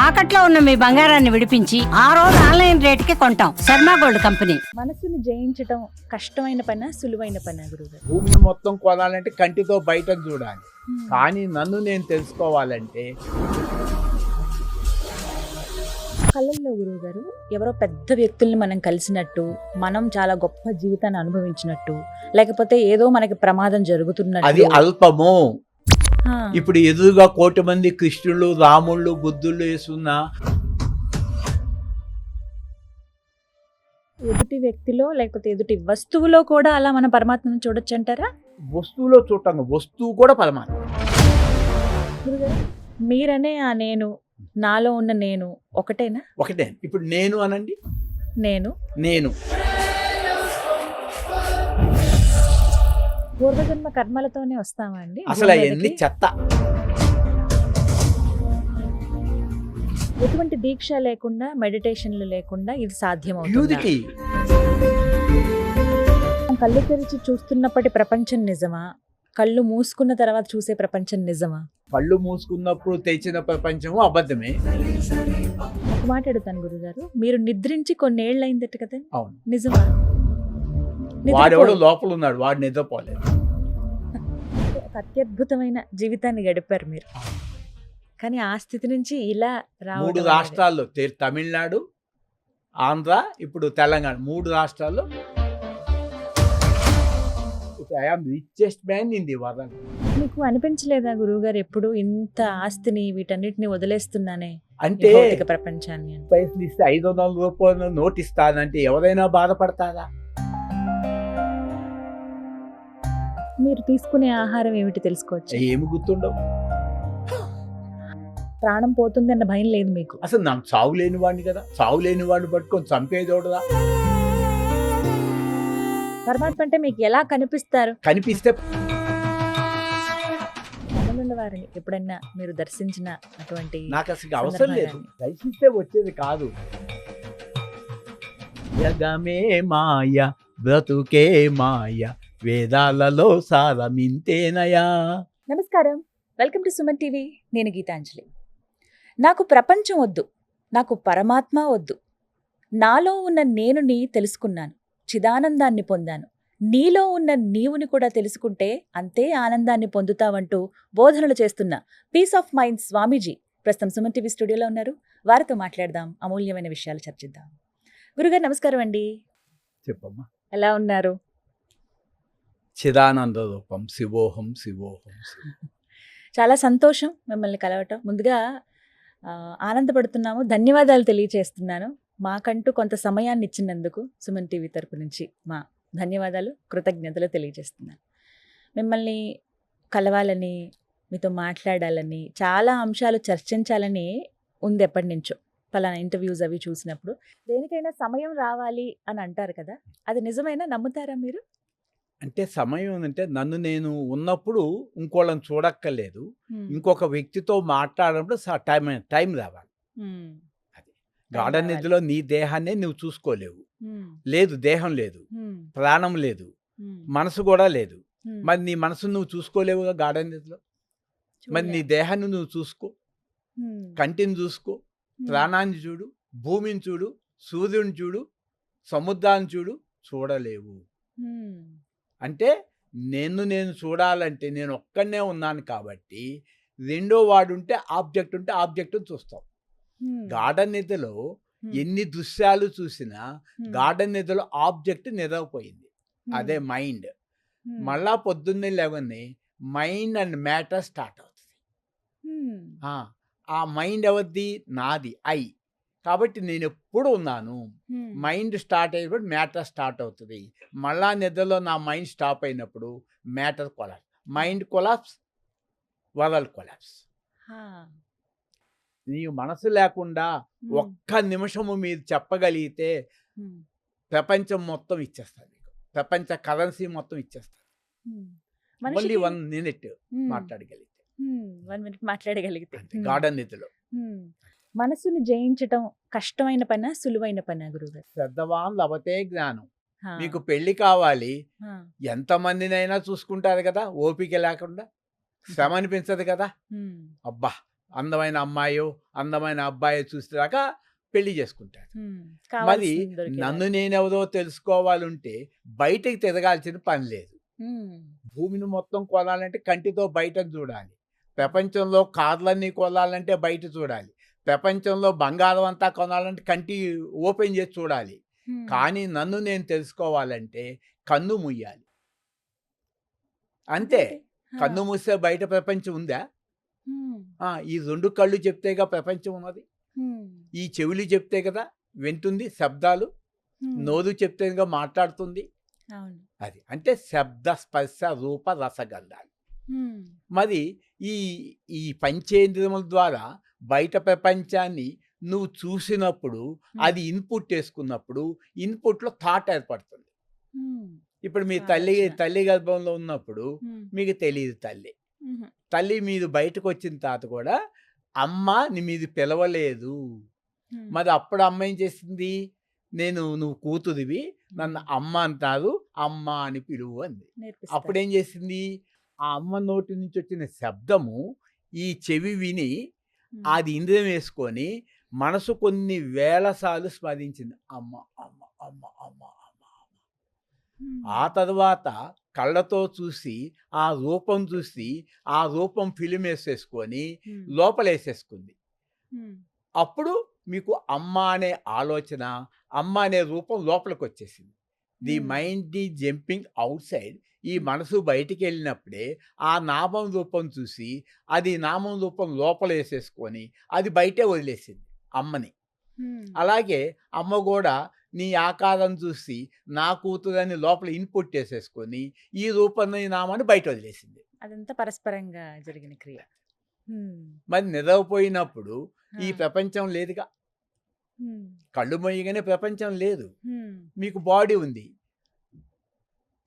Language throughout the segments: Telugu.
తాకట్లో ఉన్న మీ బంగారాన్ని విడిపించి ఆ రోజు ఆన్లైన్ రేటుకి కొంటాం. Sharma gold company. మనసుని జయించడం కష్టమైన పనా సులువైన పనా గురుగారు? భూమిని మొత్తం కొనాలంటే కంటితో బయటకు చూడాలి, కానీ నన్ను నేను తెలుసుకోవాలంటే కళ్ళల్లో గురువుగారు ఎవరో పెద్ద వ్యక్తుల్ని మనం కలిసినట్టు, మనం చాలా గొప్ప జీవితాన్ని అనుభవించినట్టు, లేకపోతే ఏదో మనకి ప్రమాదం అది జరుగుతున్నట్టు. అల్పము. ఆ, ఇప్పుడు ఎదురుగా 1,000,000 మంది కృష్ణులు, రాముళ్ళు, బుద్ధుళ్ళు వేసున్న ఎదుటి వ్యక్తిలో లేకపోతే ఎదుటి వస్తువులో కూడా అలా మన పరమాత్మను చూడొచ్చు అంటారా వస్తువులో చూడటం, వస్తువు కూడా పరమాత్మ. గురుగారు? మీరనే ఆ నేను, నాలో ఉన్న నేను ఒకటేనా? ఒకటే. ఇప్పుడు నేను అనండి, నేను నేను పూర్వజన్మ కర్మలతోనే వస్తామా అండి అసలు భూమి అవన్నీ మీదకి? చెత్త. ఎటువంటి దీక్ష లేకుండా, మెడిటేషన్లు లేకుండా ఇది సాధ్యమవుతుంది. ప్యూరిటీ. కళ్ళు తెరిచి చూస్తున్నప్పటి ప్రపంచం నిజమా, కళ్ళు మూసుకున్న తర్వాత చూసే ప్రపంచం నిజమా? కళ్ళు మూసుకున్నప్పుడు తెచ్చిన ప్రపంచము అబద్ధమే. ఒక మాట అడుగుతాను గురుగారు, మీరు నిద్రించి కొన్నేళ్ళయిందట కదా, అవును. నిజమా? వాడెవడో నిద్రపోయి లోపల ఉన్నాడు, వాడు నిద్రపోలేదు. ఒక అత్యద్భుతమైన జీవితాన్ని గడిపారు మీరు, కానీ ఆ స్థితి నుంచి ఇలా 3 రావడం అనేది- రాష్ట్రాల్లో తమిళనాడు, ఆంధ్ర, ఇప్పుడు తెలంగాణ, 3 రాష్ట్రాల్లో I'm richest man in the world. మీకు అనిపించలేదా గురువుగారు ఎప్పుడు ఇంత ఆస్తిని వీటన్నిటిని వదిలేస్తున్నానే ఈ అంటే భౌతిక ప్రపంచాన్ని అని? పైసలు ఇస్తే 500 రూపాయలు నోట్ ఇస్తానంటే ఎవరైనా బాధపడతారా? మీరు తీసుకునే ఆహారం ఏమిటి తెలుసుకోవచ్చు? ఏమి గుర్తుండవు. ప్రాణం పోతుందన్న భయం లేదు మీకు? అసలు నాకు చావు లేని వాడిని కదా, చావు లేని వాడిని పట్టుకొని చంపేదోడదా? పరమాత్మ అంటే మీకు ఎలా కనిపిస్తారు? కనిపిస్తే రామనుండ వారిని ఎప్పుడైనా మీరు దర్శించిన అటువంటి నాకు అసలు అవసరం లేదు, సందర్భాలు దర్శిస్తే వచ్చేది కాదు. జగమే మాయ, బ్రతుకే మాయ, వేదాలలో సారమింతేనయా. నమస్కారం, వెల్కమ్ టు సుమన్ టీవీ. నేను గీతాంజలి. నాకు ప్రపంచం వద్దు, నాకు పరమాత్మ వద్దు, నాలో ఉన్న నేనుని తెలుసుకున్నాను, చిదానందాన్ని పొందాను, నీలో ఉన్న నీవుని కూడా తెలుసుకుంటే అంతే ఆనందాన్ని పొందుతావంటూ బోధనలు చేస్తున్న పీస్ ఆఫ్ మైండ్ స్వామీజీ ప్రస్తుతం సుమన్ టీవీ స్టూడియోలో ఉన్నారు. వారితో మాట్లాడదాం, అమూల్యమైన విషయాలు చర్చిద్దాం. గురుగారు నమస్కారం అండి, చెప్పమ్మా. ఎలా ఉన్నారు? చిదానంద రూపం శివోహం శివోహం శివోహం. చాలా సంతోషం మిమ్మల్ని కలవటం. ముందుగా ఆనందపడుతున్నాము, ధన్యవాదాలు తెలియచేస్తున్నాను. మాకంటూ కొంత సమయాన్ని ఇచ్చినందుకు సుమన్ టీవీ తరపు నుంచి మా ధన్యవాదాలు, కృతజ్ఞతలు తెలియజేస్తున్నాను. మిమ్మల్ని కలవాలని, మీతో మాట్లాడాలని, చాలా అంశాలు చర్చించాలని ఉంది ఎప్పటి నుంచో. పలానా ఇంటర్వ్యూస్ అవి చూసినప్పుడు దేనికైనా సమయం రావాలి అని అంటారు కదా, అది నిజమైనా? నమ్ముతారా మీరు? అంటే సమయం అంటే నన్ను నేను ఉన్నప్పుడు ఇంకోళ్ళని చూడక్కర్లేదు, ఇంకొక వ్యక్తితో మాట్లాడినప్పుడు టైం రావాలి. అది గాఢ రావాలి. నిధిలో నీ దేహాన్ని నువ్వు చూసుకోలేవు. లేదు, దేహం లేదు, ప్రాణం లేదు, మనసు కూడా లేదు. మరి నీ మనసు నువ్వు చూసుకోలేవుగా గాఢ నిధిలో. మరి నీ దేహాన్ని నువ్వు చూసుకో, కంటిని చూసుకో, ప్రాణాన్ని చూడు, భూమిని చూడు, సూర్యుని చూడు, సముద్రాన్ని చూడు, చూడలేవు. అంటే నేను చూడాలంటే నేను ఒక్కడనే ఉన్నాను కాబట్టి, రెండో వాడు ఉంటే ఆబ్జెక్ట్ చూస్తాం. గార్డెన్ నిధిలో ఎన్ని దృశ్యాలు చూసినా గార్డెన్ నిధిలో ఆబ్జెక్ట్ నిద్రపోయింది, అదే మైండ్. మళ్ళా పొద్దున్నే లేవని మైండ్ అండ్ మ్యాటర్ స్టార్ట్ అవుతుంది. ఆ మైండ్ ఎవరిది? నాది, ఐ. కాబట్టి నేను ఎప్పుడు ఉన్నాను. మైండ్ స్టార్ట్ అయినప్పుడు మ్యాటర్ స్టార్ట్ అవుతుంది. మళ్ళా నిద్రలో నా మైండ్ స్టాప్ అయినప్పుడు matter collapse. Mind collapse, world collapse. నీ మనసు లేకుండా ఒక్క నిమిషము మీరు చెప్పగలిగితే ప్రపంచం మొత్తం ఇచ్చేస్తారు మీకు, ప్రపంచ కరెన్సీ మొత్తం ఇచ్చేస్తారు. మళ్ళీ 1 minute మాట్లాడగలిగితే, 1 minute మాట్లాడగలిగితే. గార్డెన్ నిధిలో. మనసుని జయించటం కష్టమైన పనా సులువైన పనా గురుగారు? శ్రద్ధవాన్ లభతే జ్ఞానం. మీకు పెళ్లి కావాలి, ఎంతమందినైనా చూసుకుంటారు కదా, ఓపిక లేకుండా. శ్రమ అనిపించదు కదా. అబ్బా అందమైన అమ్మాయో అందమైన అబ్బాయో చూసేదాకా పెళ్లి చేసుకుంటారు. మరి కావాల్సింది దొరికేదాకా. నన్ను నేనెవరో తెలుసుకోవాలంటే బయటికి తిరగాల్సిన పని లేదు. భూమిని మొత్తం కొనాలంటే కంటితో బయటకు చూడాలి. ప్రపంచంలో కార్లన్నీ కొనాలంటే బయట చూడాలి. ప్రపంచంలో బంగారం అంతా కొనాలంటే కంటి ఓపెన్ చేసి చూడాలి. కానీ నన్ను నేను తెలుసుకోవాలంటే కన్ను ముయ్యాలి. అంతే. కన్ను మూస్తే బయట ప్రపంచం ఉందా? ఈ 2 కళ్ళు చెప్తేగా ప్రపంచం ఉన్నది. ఈ చెవులు చెప్తే కదా వింటుంది శబ్దాలు. నోరు చెప్తేగా మాట్లాడుతుంది. అవును. అది అంటే శబ్ద స్పర్శ రూప రసగంధాలు. మరి ఈ ఈ పంచేంద్రియముల ద్వారా బయట ప్రపంచాన్ని నువ్వు చూసినప్పుడు అది ఇన్పుట్ వేసుకున్నప్పుడు ఇన్పుట్లో థాట్ ఏర్పడుతుంది. ఇప్పుడు మీ తల్లి గర్భంలో ఉన్నప్పుడు మీకు తెలియదు తల్లి మీరు బయటకు వచ్చిన తాత కూడా అమ్మ మీరు పిలవలేదు. మరి అప్పుడు అమ్మ ఏం చేసింది? నువ్వు కూతురివి, నన్ను అమ్మ అంటారు, అమ్మ అని పిలువు అంది. అప్పుడేం చేసింది? ఆ అమ్మ నోటి నుంచి వచ్చిన శబ్దము ఈ చెవి విని అది ఇంద్రియం వేసుకొని మనసు కొన్ని వేల సార్లు స్మరించింది, అమ్మ అమ్మ అమ్మ అమ్మ అమ్మ అమ్మ. ఆ తర్వాత కళ్ళతో చూసి ఆ రూపం చూసి ఆ రూపం ఫిలిం వేసేసుకొని లోపలేసేసుకుంది. అప్పుడు మీకు అమ్మ అనే ఆలోచన, అమ్మ అనే రూపం లోపలికి వచ్చేసింది. The mind the jumping out side. ఈ మనసు బయటికి వెళ్ళినప్పుడే ఆ నామం రూపం చూసి అది నామం రూపం లోపల వేసేసుకొని అది బయటే వదిలేసింది అమ్మని. అలాగే అమ్మ కూడా నీ ఆకారం చూసి నా కూతురని లోపల ఇన్పుట్ చేసేసుకొని ఈ రూపాన్ని నామాన్ని బయట వదిలేసింది. అదంతా పరస్పరంగా జరిగిన క్రియ. మరి నిద్రపోయినప్పుడు ఈ ప్రపంచం లేదుగా. కళ్ళు మొయ్యగానే ప్రపంచం లేదు. మీకు బాడీ ఉంది.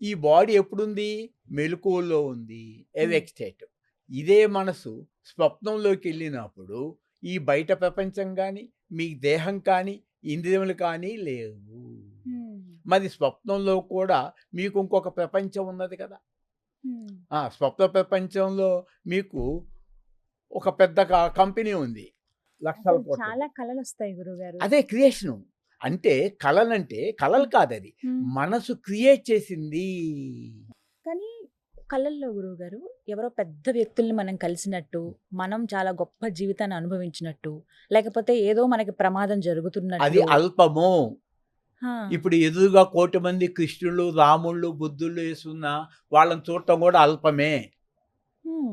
ఈ బాడీ ఎప్పుడుంది? మెలకువలో ఉంది, ఎవేక్ స్టేట్. ఇదే మనసు స్వప్నంలోకి వెళ్ళినప్పుడు ఈ బయట ప్రపంచం కానీ మీ దేహం కానీ ఇంద్రియములు కానీ లేవు. మరి స్వప్నంలో కూడా మీకు ఇంకొక ప్రపంచం ఉన్నది కదా. స్వప్న ప్రపంచంలో మీకు ఒక పెద్ద కంపెనీ ఉంది, లక్షల కోట్ల. చాలా కళలు వస్తాయి గురుగారు. అదే క్రియేషను. అంటే కళలంటే కళలు కాదు, అది మనసు క్రియేట్ చేసింది. కానీ కళల్లో గురువుగారు ఎవరో పెద్ద వ్యక్తుల్ని మనం కలిసినట్టు, మనం చాలా గొప్ప జీవితాన్ని అనుభవించినట్టు, లేకపోతే ఏదో మనకి ప్రమాదం అది జరుగుతున్నట్టు. అల్పము. ఆ, ఇప్పుడు ఎదురుగా 1,000,000 మంది కృష్ణులు, రాముళ్ళు, బుద్ధుళ్ళు వేసున్న వాళ్ళని చూడటం కూడా అల్పమే. హ్మ్,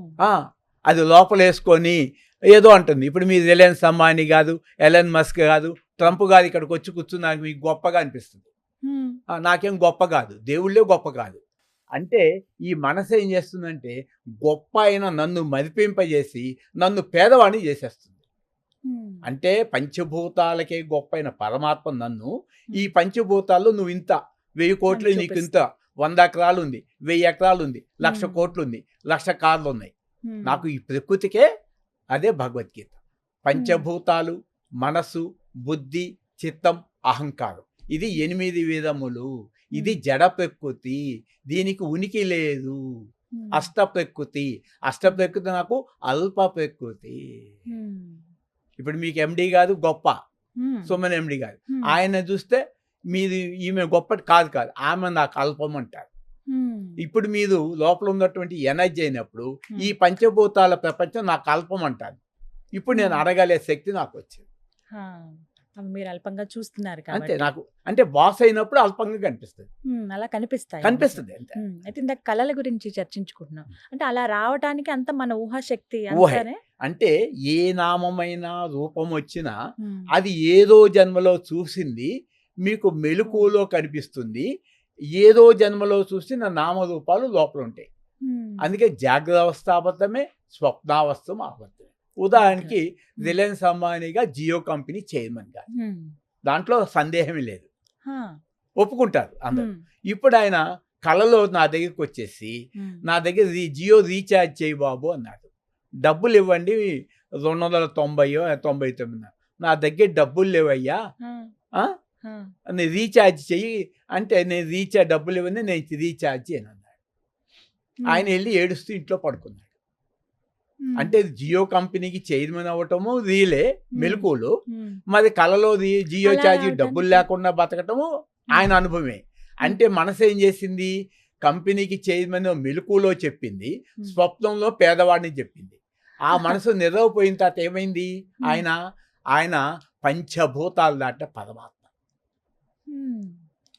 అది లోపలేసుకొని ఏదో అంటుంది. ఇప్పుడు మీ రిలయన్స్ అంబానీ కాదు, ఎలన్ మస్క్ కాదు, ట్రంప్ గారు ఇక్కడికి వచ్చి కూర్చున్నాక మీకు గొప్పగా అనిపిస్తుంది. హ్మ్, నాకేం గొప్ప కాదు, దేవుళ్ళే గొప్ప కాదు. అంటే ఈ మనసు ఏం చేస్తుందంటే గొప్ప అయిన నన్ను మరిపింపజేసి నన్ను పేదవాణ్ణి చేసేస్తుంది. హ్మ్, అంటే పంచభూతాలకే గొప్ప అయిన పరమాత్మ నన్ను ఈ పంచభూతాల్లో నువ్వు ఇంత 1000 కోట్లు, అని నీకు ఇంత 100 ఎకరాలు ఉంది, 1000 ఎకరాలు ఉంది, 1,00,000 కోట్లు ఉంది, 1,00,000 కార్లు ఉన్నాయి. హ్మ్, నాకు ఈ ప్రకృతికే అదే భగవద్గీత. పంచభూతాలు, మనసు, బుద్ధి, చిత్తం, అహంకారం, ఇది 8 విధములు. ఇది జడ ప్రకృతి, దీనికి ఉనికి లేదు. హ్మ్, అష్ట ప్రకృతి నాకు అల్ప ప్రకృతి. హ్మ్, ఇప్పుడు మీకు ఎండి కాదు గొప్ప, హ్మ్, సుమన్ ఎండి కాదు. హ్మ్, ఆయన చూస్తే మీది ఈమె గొప్పటి కాదు, ఆమె నాకు అల్పం అంటారు. హ్మ్, ఇప్పుడు మీరు లోపల ఉన్నటువంటి ఎనర్జీ అయినప్పుడు Hmm. ఈ పంచభూతాల ప్రపంచం నాకు అల్పం అంటాను. ఇప్పుడు నేను అడగలే శక్తి నాకు వచ్చింది. ఆ, అవి మీరు అల్పంగా చూస్తున్నారు అంతే. కాబట్టి. నాకు అంటే బాస్ అయినప్పుడు అల్పంగా కనిపిస్తుంది అలా కనిపిస్తాయి. అంతే. అయితే ఇందాక కళల గురించి చర్చించుకుంటున్నాం. అంటే అలా రావటానికి అంత మన ఊహాశక్తి ఊహే. అంతానే. అంటే ఏ నామమైన రూపం వచ్చినా హ్మ్, అది ఏదో జన్మలో చూసింది మీకు మెలకువలో కనిపిస్తుంది. ఏదో జన్మలో చూసిన నామరూపాలు లోపల ఉంటాయి. హ్మ్, అందుకే జాగ్రత్త అవస్థ అబద్ధమే, స్వప్నావస్థ అబద్ధమే. ఉదాహరణకి రిలయన్స్ అంబానీగా జియో కంపెనీ చైర్మన్ గారు, హ్మ్, దాంట్లో సందేహమే లేదు, హా, ఒప్పుకుంటారు అందరూ. హ్మ్, ఇప్పుడు ఆయన కళలో నా దగ్గరికి వచ్చేసి హ్మ్, నా దగ్గర జియో రీఛార్జ్ చేయి బాబు అన్నాడు. డబ్బులు ఇవ్వండి, 290 నా దగ్గర డబ్బులు లేవయ్యా, హా, ఆ? హా, నేను రీఛార్జ్ చెయ్యి అంటే నేను డబ్బులు ఇవ్వండి, నేను రీఛార్జ్ చేయను అన్నాడు. హ్మ్, ఆయన వెళ్ళి ఏడుస్తూ ఇంట్లో పడుకున్నాడు. అంటే జియో కంపెనీకి చైర్మన్ అవ్వటము రియలే మెలకువలు. ఉమ్, మరి కళలోది జియో అలా ఛార్జీ అవటానికి- డబ్బులు లేకుండా బతకటము ఆయన అనుభవమే. అంటే మనసు ఏం చేసింది, కంపెనీకి చైర్మన్ మెలకువలో చెప్పింది, స్వప్నంలో పేదవాడిని చెప్పింది. ఆ మనసు నిద్రపోయిన తర్వాత ఏమైంది, ఆయన ఆయన పంచభూతాలు దాట పరమాత్మ. ఉమ్,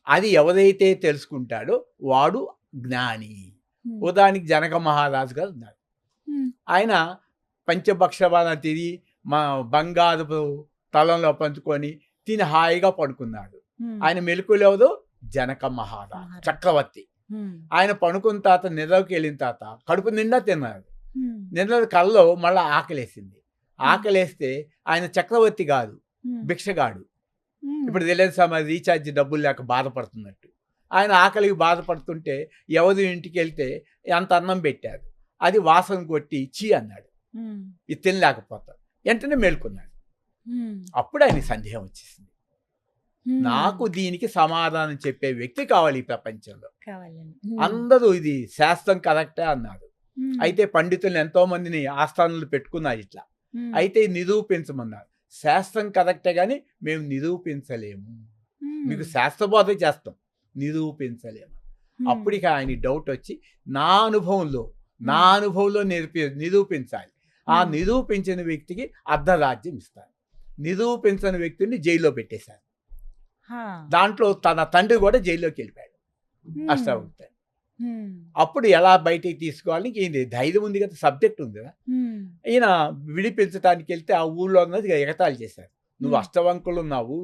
అది ఎవరైతే తెలుసుకుంటాడో వాడు జ్ఞాని. ఉమ్, ఉదాహరణకి జనక మహారాజు గారు ఉన్నారు. ఉమ్, ఆయన పంచభక్షవాన తిని మా బంగారు తలంలో పంచుకొని తిని హాయిగా పడుకున్నాడు. ఉమ్, ఆయన మెలకువలు ఎవరు, జనక మహారాజు చక్రవర్తి. ఉమ్, ఆయన పడుకున్న తర్వాత నిద్రకి వెళ్ళిన తర్వాత కడుపు నిండా తిన్నాడు. ఉమ్, నిద్ర కళ్ళలో మళ్ళీ ఆకలేసింది. ఆకలేస్తే ఆయన చక్రవర్తి కాదు, ఉమ్, భిక్షగాడు. ఉమ్, ఇప్పుడు తెలియదు సమయం రీఛార్జ్ డబ్బులు లేక బాధపడుతున్నట్టు. ఆయన ఆకలికి బాధపడుతుంటే ఎవరి ఇంటికి వెళ్తే అంత అన్నం పెట్టారు, అది వాసన కొట్టి చీ అన్నాడు, ఉమ్, ఇది తినలేకపోతా. వెంటనే మేల్కొన్నాడు. ఉమ్, అప్పుడు ఆయన సందేహం వచ్చేసింది, ఉమ్, నాకు దీనికి సమాధానం చెప్పే వ్యక్తి కావాలి ఈ ప్రపంచంలో. కావాలని. అందరూ ఇది శాస్త్రం కరెక్టే అన్నారు. ఉమ్, అయితే పండితులు ఎంతో మందిని ఆస్థానాలు పెట్టుకున్నారు ఇట్లా. ఉమ్, అయితే నిరూపించమన్నారు. శాస్త్రం కరెక్టే కానీ మేము నిరూపించలేము, ఉమ్, మీకు శాస్త్రబోధ చేస్తాం, నిరూపించలేము. ఉమ్, అప్పుడు ఇక ఆయన డౌట్ వచ్చి నా అనుభవంలో నిరూపించాలి. ఆ నిరూపించిన వ్యక్తికి అర్ధరాజ్యం ఇస్తాను. నిరూపించని వ్యక్తిని జైల్లో పెట్టేశారు. హా, దాంట్లో తన తండ్రి కూడా జైల్లోకి వెళ్ళిపోయాడు, ఉమ్, అష్టావక్త. ఉమ్, అప్పుడు ఎలా బయటికి తీసుకోవాలని ఈయన ధైర్యం ఉంది కదా, సబ్జెక్ట్ ఉంది కదా. ఉమ్, ఈయన విడిపించడానికి వెళ్తే ఆ ఊళ్ళో ఉన్నది ఎగతాళి చేశారు. నువ్వు అష్టవంకులు ఉన్నావు,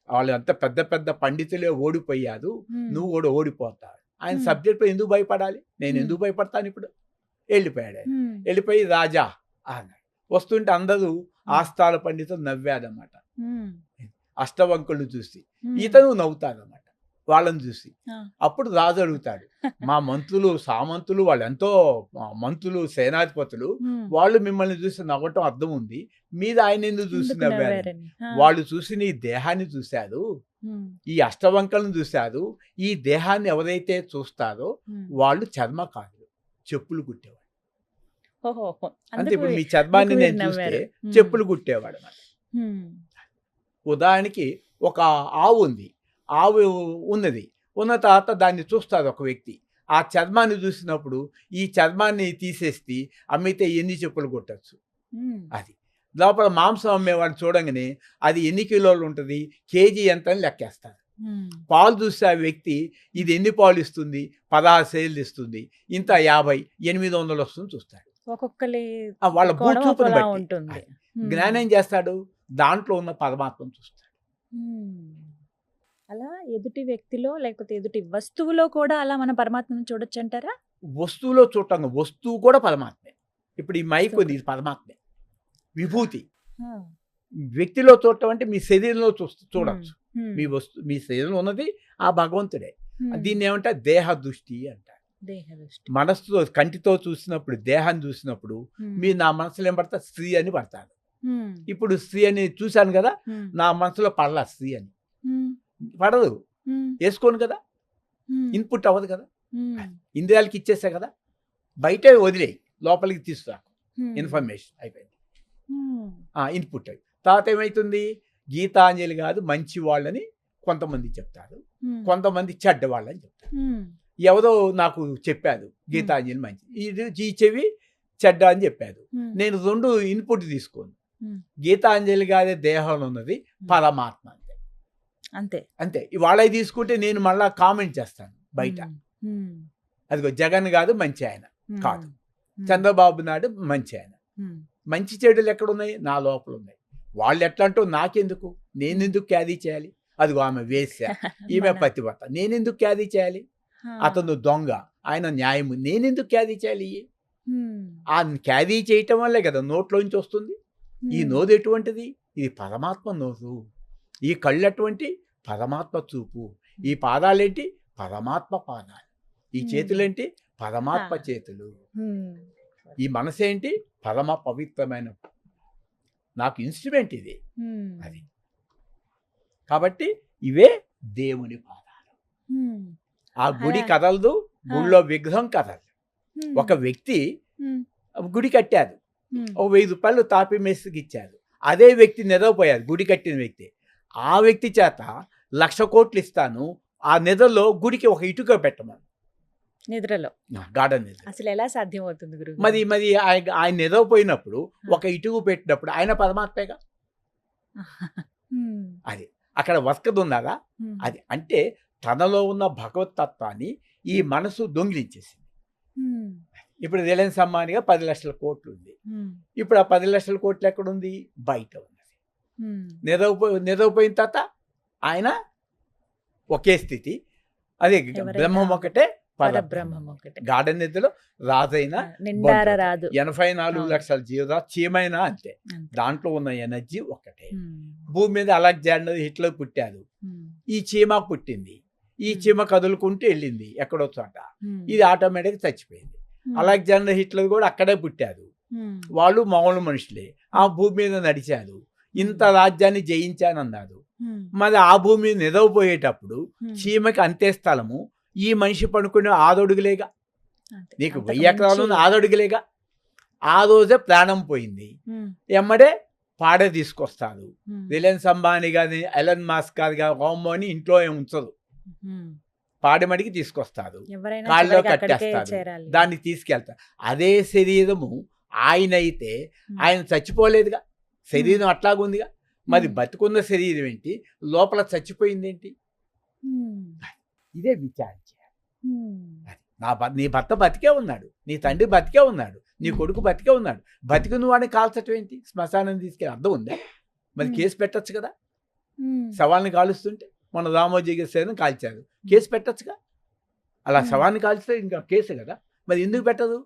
వాళ్ళు అంత పెద్ద పెద్ద పండితులే ఓడిపోయారు, ఉమ్, నువ్వు కూడా ఓడిపోతావు. ఆయన Hmm. సబ్జెక్ట్ ఎందుకు భయపడాలి, నేను Hmm. ఎందుకు భయపడతాను. ఇప్పుడు వెళ్ళిపోయాడు ఆయన. ఉమ్, వెళ్ళిపోయి రాజా అన్నాడు. వస్తుంటే అందరూ ఆస్థాన పండితులు నవ్వాదన్నమాట, ఉమ్, అష్టవంకులను చూసి. ఉమ్, ఇతను నవ్వుతాడన్నమాట వాళ్ళని చూసి. ఆ. అప్పుడు రాజు అడుగుతాడు, మా మంత్రులు సామంతులు వాళ్ళు ఎంతో మంత్రులు సేనాధిపతులు ఉమ్, వాళ్ళు మిమ్మల్ని చూసి నవ్వటం అర్థం ఉంది, మీద ఆయన ఎందుకు చూసి ఎందుకు నవ్వారు. నవ్వారని? ఆ, వాళ్ళు చూసి నీ దేహాన్ని చూశారు, ఉమ్, ఈ అష్టవంకలను చూశారు. ఈ దేహాన్ని ఎవరైతే చూస్తారో ఉమ్, వాళ్ళు చర్మకారులు, చెప్పులు కుట్టేవాడు. ఓహో, అంటే అందుకు ఇప్పుడు మీ చర్మాన్ని అందుకు నేను వీరు చూస్తే నవ్వారు. ఉమ్, చెప్పులు కుట్టేవాడు అన్నమాట. ఉమ్, ఉదాహరణకి ఒక ఆవు ఉంది, ఆవు ఉన్నది, ఉన్న తర్వాత దాన్ని చూస్తారు ఒక వ్యక్తి. ఆ చర్మాన్ని చూసినప్పుడు ఈ చర్మాన్ని తీసేసి అమ్మితే ఎన్ని చెప్పులు కుట్టచ్చు. ఉమ్, అది లోపల మాంసం అమ్మేవాడిని చూడంగానే అది ఎన్ని కిలోలు ఉంటుంది, కేజీ ఎంత అని లెక్కేస్తారు. ఉమ్, పాలు చూస్తే ఆ వ్యక్తి ఇది ఎన్ని పాలు ఇస్తుంది, 16 సేళ్ళు ఇస్తుంది, ఇంత 50, 800 వస్తుంది చూస్తాడు. ఒక్కొక్కరి వాళ్ళ కోణం భూచూపుని ఒకలా బట్టి. ఉంటుంది. అది. ఉమ్, జ్ఞానం ఏం చేస్తాడు, దాంట్లో ఉన్న పరమాత్మను చూస్తాడు. ఉమ్, అలా ఎదుటి వ్యక్తిలో లేకపోతే ఎదుటి వస్తువులో కూడా అలా మన పరమాత్మను చూడొచ్చు అంటారా? వస్తువులో చూడటం, వస్తువు కూడా పరమాత్మే. ఇప్పుడు ఈ మైక్ ఉంది, ఇది పరమాత్మే, విభూతి. ఆ, వ్యక్తిలో చూడటం అంటే మీ శరీరంలో చూడొచ్చు. ఉమ్, మీ శరీరంలో ఉన్నది ఆ భగవంతుడే. ఉమ్, దీన్ని ఏమంటారు, దేహ దృష్టి అంటారు. దేహ దృష్టి. మనస్సుతో కంటితో చూసినప్పుడు, దేహాన్ని చూసినప్పుడు ఉమ్, మీరు నా మనసులో ఏం పడతారు, స్త్రీ అని పడతారు. ఉమ్, ఇప్పుడు స్త్రీ అని చూశాను కదా, ఉమ్, నా మనసులో పడలా స్త్రీ అని, ఉమ్, పడదు, ఉమ్, వేసుకోను కదా, ఉమ్, ఇన్పుట్ అవ్వదు కదా, ఉమ్, ఇంద్రియాలకి ఇచ్చేసా కదా, బయటే వదిలేయి, లోపలికి తీసుకురా, ఉమ్, ఇన్ఫర్మేషన్ అయిపోయింది, ఉమ్, ఇన్పుట్ అయి. తర్వాత ఏమవుతుంది, గీతాంజలి కాదు మంచి వాళ్ళని కొంతమంది చెప్తారు, ఉమ్, కొంతమంది చెడ్డ వాళ్ళని చెప్తారు. ఉమ్, ఎవరో నాకు చెప్పారు గీతాంజలి మంచి, ఇది ఈ చెవి చెడ్డ అని చెప్పారు. ఉమ్, నేను 2 ఇన్పుట్ తీసుకోను. ఉమ్, గీతాంజలి గారి దేహంలో ఉన్నది పరమాత్మ అంతే, అంతే. అంతే. వాళ్ళవి తీసుకుంటే నేను మళ్ళా కామెంట్ చేస్తాను బయట. ఉమ్, అదిగో జగన్ కాదు మంచి ఆయన ఉమ్, కాదు, ఉమ్, చంద్రబాబు నాయుడు మంచి ఆయన. ఉమ్, మంచి చెడులు ఎక్కడున్నాయి, నా లోపల ఉన్నాయి. వాళ్ళు ఎట్లా అంటూ నాకెందుకు, నేనెందుకు క్యారీ చేయాలి. అదిగో ఆమె వేశ్య, ఈమె మన- పతివ్రత, నేనెందుకు క్యారీ చేయాలి. ఆ, అతను దొంగ, ఆయన న్యాయము, నేనెందుకు క్యారీ చేయాలి. ఉమ్, ఆ క్యారీ చేయటం వల్లే కదా నోట్లోంచి వస్తుంది. ఈ ఉమ్, నోరు ఎటువంటిది, ఇది పరమాత్మ నోరు. ఈ కళ్ళు ఎటువంటి, పరమాత్మ చూపు. ఈ పాదాలేంటి, పరమాత్మ పాదాలు. ఈ చేతులేంటి, పరమాత్మ చేతులు. ఉమ్, ఈ మనసేంటి, పరమ పవిత్రమైన నాకు ఇన్స్ట్రుమెంట్ ఇది. ఉమ్, అది కాబట్టి ఇవే దేవుని పాదాలు. ఉమ్, ఆ గుడి అలా. కదలదు, గుడిలో విగ్రహం కదలదు. ఉమ్, ఒక వ్యక్తి ఉమ్, గుడి కట్టారు, ఓ 1000 రూపాయలు తాపి మేస్త్రికి ఇచ్చారు. అదే వ్యక్తి నిద్రపోయారు, గుడి కట్టిన వ్యక్తి. ఆ వ్యక్తి చేత 1,00,000 కోట్లు ఇస్తాను, ఆ నిద్రలో గుడికి ఒక ఇటుక పెట్టమని, నిద్రలో గార్డెన్ నిద్ర. అసలు ఎలా సాధ్యం అవుతుంది గురువు మరి మరి ఆయన నిద్రపోయినప్పుడు ఒక ఇటుక పెట్టినప్పుడు ఆయన పరమాత్మేగా. అది అక్కడ వర్కది ఉన్నదా? అది అంటే తనలో ఉన్న భగవతత్వాన్ని ఈ మనసు దొంగిలించేసింది. ఇప్పుడు రిలయన్స్ అంబానీగా 10,00,000 కోట్లు ఉంది. ఇప్పుడు ఆ 10,00,000 కోట్లు ఎక్కడుంది? బయట ఉన్నది. నిద్రపోయిన తర్వాత ఆయన ఒకే స్థితి, అదే బ్రహ్మం ఒకటే, పరబ్రహ్మం ఒకటే. గార్డెన్ నిద్రలో రాజైనా నిండార రాదు, 84 లక్షల జీవరా చీమైనా అంతే, దాంట్లో ఉన్న ఎనర్జీ ఒకటే. భూమి మీద అలెగ్జాండర్ హిట్లర్ పుట్టారు, ఈ చీమ పుట్టింది, ఈ చీమ కదులుకుంటూ వెళ్ళింది ఎక్కడో చోట, ఇది ఆటోమేటిక్గా చచ్చిపోయింది. అలెగ్జాండర్ హిట్లర్ కూడా అక్కడే పుట్టారు, వాళ్ళు మామూలు మనుషులే, ఆ భూమి మీద నడిచారు, ఇంత రాజ్యాన్ని జయించానన్నారు. మరి ఆ భూమి మీద నిద్రపోయేటప్పుడు చీమకి అంతే స్థలము, ఈ మనిషి పడుకునే 6 అడుగులేగా, నీకు 1000 ఎకరాలు 6 అడుగులేగా. ఆ రోజే ప్రాణం పోయింది. ఎమ్మడే పాడే తీసుకొస్తారు. రిలయన్స్ అంబానీ కానీ ఎలన్ మాస్క్ గారు హోమోని ఇంట్లో ఏమి ఉంచదు, పాడిమడికి తీసుకొస్తారు, కాళ్ళలో కట్టేస్తారు, దాన్ని తీసుకెళ్తారు. అదే శరీరము ఆయన అయితే ఆయన చచ్చిపోలేదుగా, శరీరం అట్లాగుందిగా. మరి బతుకున్న శరీరం ఏంటి, లోపల చచ్చిపోయింది ఏంటి? ఇదే విచారం చేయాలి. నీ భర్త బతికే ఉన్నాడు, నీ తండ్రి బతికే ఉన్నాడు, నీ కొడుకు బతికే ఉన్నాడు, బతికిన వాడిని కాల్చటం ఏంటి? శ్మశానం తీసుకెళ్ళి అర్థం ఉందా? మరి కేసు పెట్టచ్చు కదా, శవాన్ని కాలుస్తుంటే. మన రామోజీ గారిని కాల్చారు, కేసు పెట్టచ్చుగా. అలా శవాన్ని కాల్చితే ఇంకా కేసు కదా, మరి ఎందుకు పెట్టదు?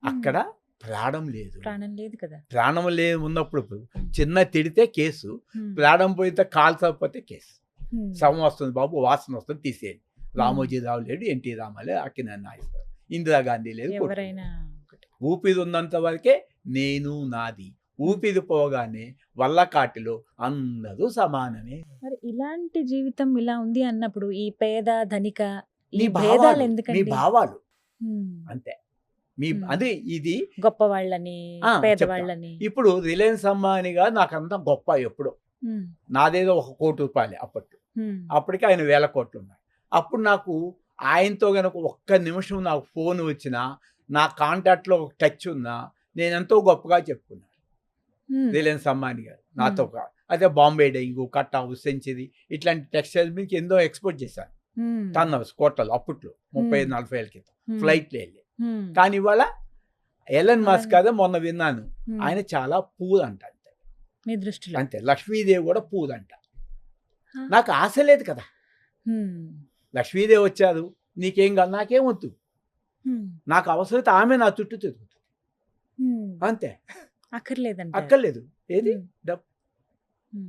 అక్కడ ప్రాణం లేదు, ప్రాణం లేదు కదా. ప్రాణం లేదు ఉన్నప్పుడు చిన్న తిడితే కేసు, ప్రాణం పోయితే కాల్చకపోతే కేసు. శవం వస్తుంది బాబు, వాసన వస్తుంది, తీసేయండి. రామోజీ రావు లేడు, ఎన్టీ రామాలే, అక్కినేని నాగేశ్వరరావు, ఇందిరాగాంధీ లేదు. ఊపిరి ఉన్నంత వరకే నేను నాది, ఊపిరి పోగానే వల్లకాటిలో అందరూ సమానమే. మరి ఇలాంటి జీవితం ఇలా ఉంది అన్నప్పుడు ఈ పేద ధనిక ఈ భేదాలు ఎందుకంటే మీ భావాలు అంతే. మీ అదే ఇది గొప్ప వాళ్ళని పేదవాళ్ళని. ఇప్పుడు రిలయన్స్ అంబానీగా నాకంతా గొప్ప, ఎప్పుడు నాదేదో 1 కోటి రూపాయలు అప్పటికి ఆయన 1000 కోట్లు ఉన్నాయి. అప్పుడు నాకు ఆయనతో కనుక ఒక్క నిమిషం నాకు ఫోన్ వచ్చినా, నా కాంటాక్ట్లో ఒక టచ్ ఉన్నా, నేను ఎంతో గొప్పగా చెప్పుకున్నాను. రిలయన్స్ అంబానీ గారు నాతో అదే Bombay dyeing, cut house, century ఇట్లాంటి టెక్స్టైల్స్ మీకు ఎంతో ఎక్స్పోర్ట్ చేశాను. టన్ హౌస్ కోట్లలో అప్పట్లో 35-40 ఏళ్ళ క్రితం ఫ్లైట్లో వెళ్ళి. కానీ ఇవాళ ఎలన్ మాస్క్ కదా మొన్న విన్నాను, ఆయన చాలా పూర్ అంట, అంతే మీ దృష్టిలో. అంతే. లక్ష్మీదేవి కూడా పూర్ అంట. నాకు ఆశ లేదు కదా, లక్ష్మీదేవి వచ్చారు, నీకేం కాదు, నాకేం వద్దు, నాకు అవసరమైతే ఆమె నా చుట్టూ తిరుగుతుంది, అంతే. అక్కర్లేదు. ఏది డబ్బు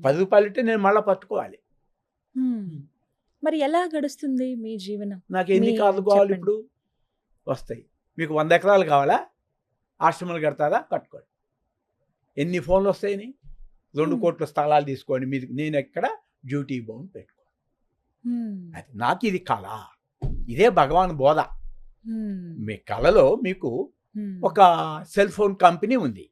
10 రూపాయలు ఇస్తే నేను మళ్ళీ పట్టుకోవాలి. మరి ఎలా గడుస్తుంది మీ జీవనం? నాకు ఎన్ని కార్లు కావాలి ఇప్పుడు? వస్తాయి. మీకు 100 ఎకరాలు కావాలా? ఆశ్రమాలు కడతారా? కట్టుకోండి. ఎన్ని ఫోన్లు వస్తాయని? 2 కోట్ల స్థలాలు తీసుకోండి, మీరు నేను ఎక్కడ డ్యూటీ బౌండ్ పెట్టుకోండి. అది నాకు ఇది కళ, ఇదే భగవాన్ బోధ. మీ కళలో మీకు ఒక సెల్ ఫోన్ కంపెనీ ఉంది,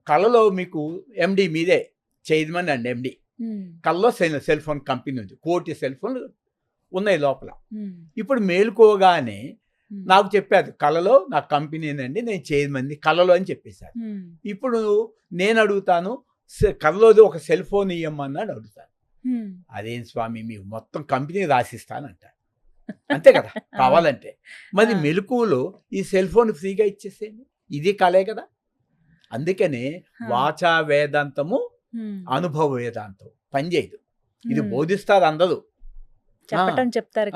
కళలో మీకు ఎండి మీదే చైర్మన్ అండ్ ఎండి, కళ్ళలో సెల్ ఫోన్ కంపెనీ ఉంది, 1 కోటి సెల్ ఫోన్లు ఉన్నాయి లోపల. ఇప్పుడు మేలుకోగానే నాకు చెప్పారు, కళలో నా కంపెనీనండి, నేను చైర్మన్ని కళలో అని చెప్పేశారు. ఇప్పుడు నేను అడుగుతాను, కళలోది ఒక సెల్ ఫోన్ ఇవ్వమన్నాడు, అడుగుతాను, అదేం స్వామి మీకు మొత్తం కంపెనీ రాసిస్తానంట, అంతే కదా కావాలంటే. మరి మెలకువలో ఈ సెల్ ఫోన్ ఫ్రీగా ఇచ్చేసేయండి, ఇది కళే కదా. అందుకనే వాచా వేదాంతము అనుభవ వేదాంతం పనిచేయదు. ఇది బోధిస్తారు అందరూ, చెప్తారు.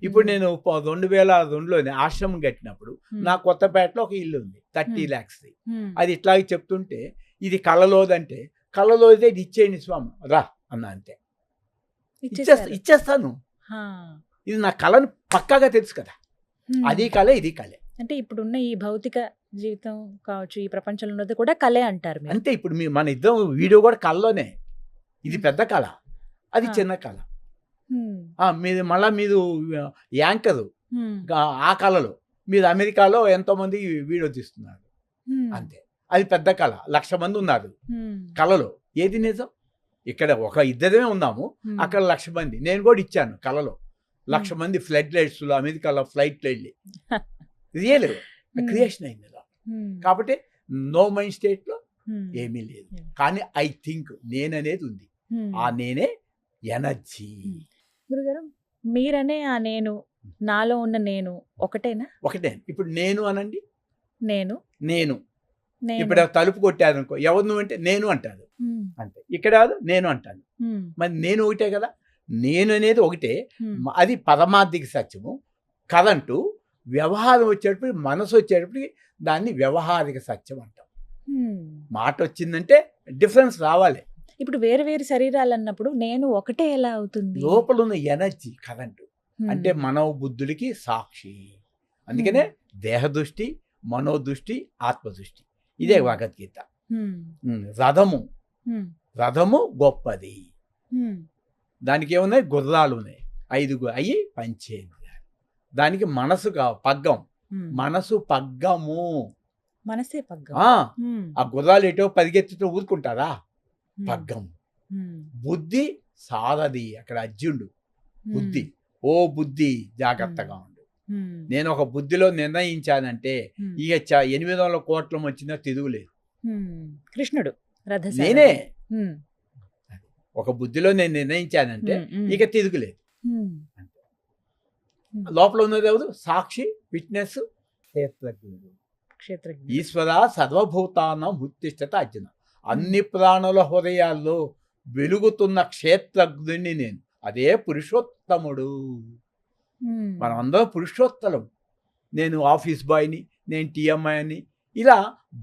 ఇప్పుడు నేను 2002లోనే ఆశ్రమం కట్టినప్పుడు నా కొత్తపేటలో ఒక ఇల్లు ఉంది 30 lakhs, అది ఇట్లాగే చెప్తుంటే ఇది కళలోదంటే, కళలోదే ఇచ్చేయండి స్వామి రా అన్న, అంతే ఇచ్చేస్తాను. ఇది నా కళను పక్కాగా తెలుసు కదా, అది కళే ఇది కళే. అంటే ఇప్పుడున్న ఈ భౌతిక జీవితం కావచ్చు, ఈ ప్రపంచంలో ఉన్నది కూడా కళే అంటారు అంతే. ఇప్పుడు మన ఇద్దరం వీడియో కూడా కళలోనే, ఇది పెద్ద కళ, అది చిన్న కళ. మీరు మళ్ళా మీరు యాంకరు ఆ కళలో, మీరు అమెరికాలో ఎంతోమంది వీడియో తీస్తున్నారు, అంతే. అది పెద్ద కళ, 1,00,000 మంది ఉన్నారు కళలో. ఏది నిజం? ఇక్కడ ఒక ఇద్దరమే ఉన్నాము, అక్కడ 1,00,000 మంది. నేను కూడా ఇచ్చాను కళలో 1,00,000 మంది ఫ్లడ్ లైట్స్లో అమెరికాలో ఫ్లైట్లు వెళ్ళి రియల్ క్రియేషన్ అయింది ఇలా. కాబట్టి నో మైండ్ స్టేట్లో ఏమీ లేదు, కానీ ఐ థింక్ నేననేది ఉంది. ఆ నేనే ఎనర్జీ. గురుగారు, మీరనే ఆ నేను, నాలో ఉన్న నేను ఒకటేనా? ఒకటే. ఇప్పుడు నేను అనండి, నేను నేను నేను. ఇప్పుడు తలుపు కొట్టారు అనుకో, ఎవరు నువ్వు అంటే నేను అంటారు, అంతే. ఇక్కడ కాదు నేను అంటాను, మరి నేను ఒకటే కదా. నేను అనేది ఒకటే, అది పరమార్థిక సత్యము. కరెంటు వ్యవహారం వచ్చేటప్పుడు, మనసు వచ్చేటప్పటికి దాన్ని వ్యవహారిక సత్యం అంటాం. మాట వచ్చిందంటే డిఫరెన్స్ రావాలి. ఇప్పుడు వేరు వేరు శరీరాలు అన్నప్పుడు నేను ఒకటే ఎలా అవుతుంది? లోపల ఉన్న ఎనర్జీ కరెంటు అంటే మనోబుద్ధులకి సాక్షి. అందుకనే దేహదృష్టి, మనోదృష్టి, ఆత్మదృష్టి. ఇదే భగవద్గీత. రథము గొప్పది. దానికి ఏమున్నాయి? గుర్రాలు ఉన్నాయి, 5 అయ్యి పంచేంద్రియాలు. దానికి మనసు పగ్గం, మనసు పగ్గము, మనసే పగ్గం. ఆ గుర్రాలు ఎటో పరిగెత్తుతూ ఊరుకుంటారా? పగ్గం. బుద్ధి సారథి, అక్కడ అర్జునుడు బుద్ధి. ఓ బుద్ధి జాగ్రత్తగా ఉండు. నేను ఒక బుద్ధిలో నిర్ణయించానంటే ఇక 800 కోట్ల వచ్చినా తిరుగులేదు. కృష్ణుడు నేనే ఒక బుద్ధిలో నేను నిర్ణయించానంటే ఇక తిరుగులేదు. లోపల ఉన్నది ఎవరు? సాక్షి, విట్నెస్, క్షేత్రజ్ఞుడు. ఈశ్వర సర్వభూతానం ఉత్తిష్టత అర్జున. అన్ని ప్రాణుల హృదయాల్లో వెలుగుతున్న క్షేత్రజ్ఞుడిని నేను. అదే పురుషోత్తముడు. మనం అందరం పురుషోత్తలం. నేను ఆఫీస్ బాయ్ని, నేను టీఎంఐ అని, ఇలా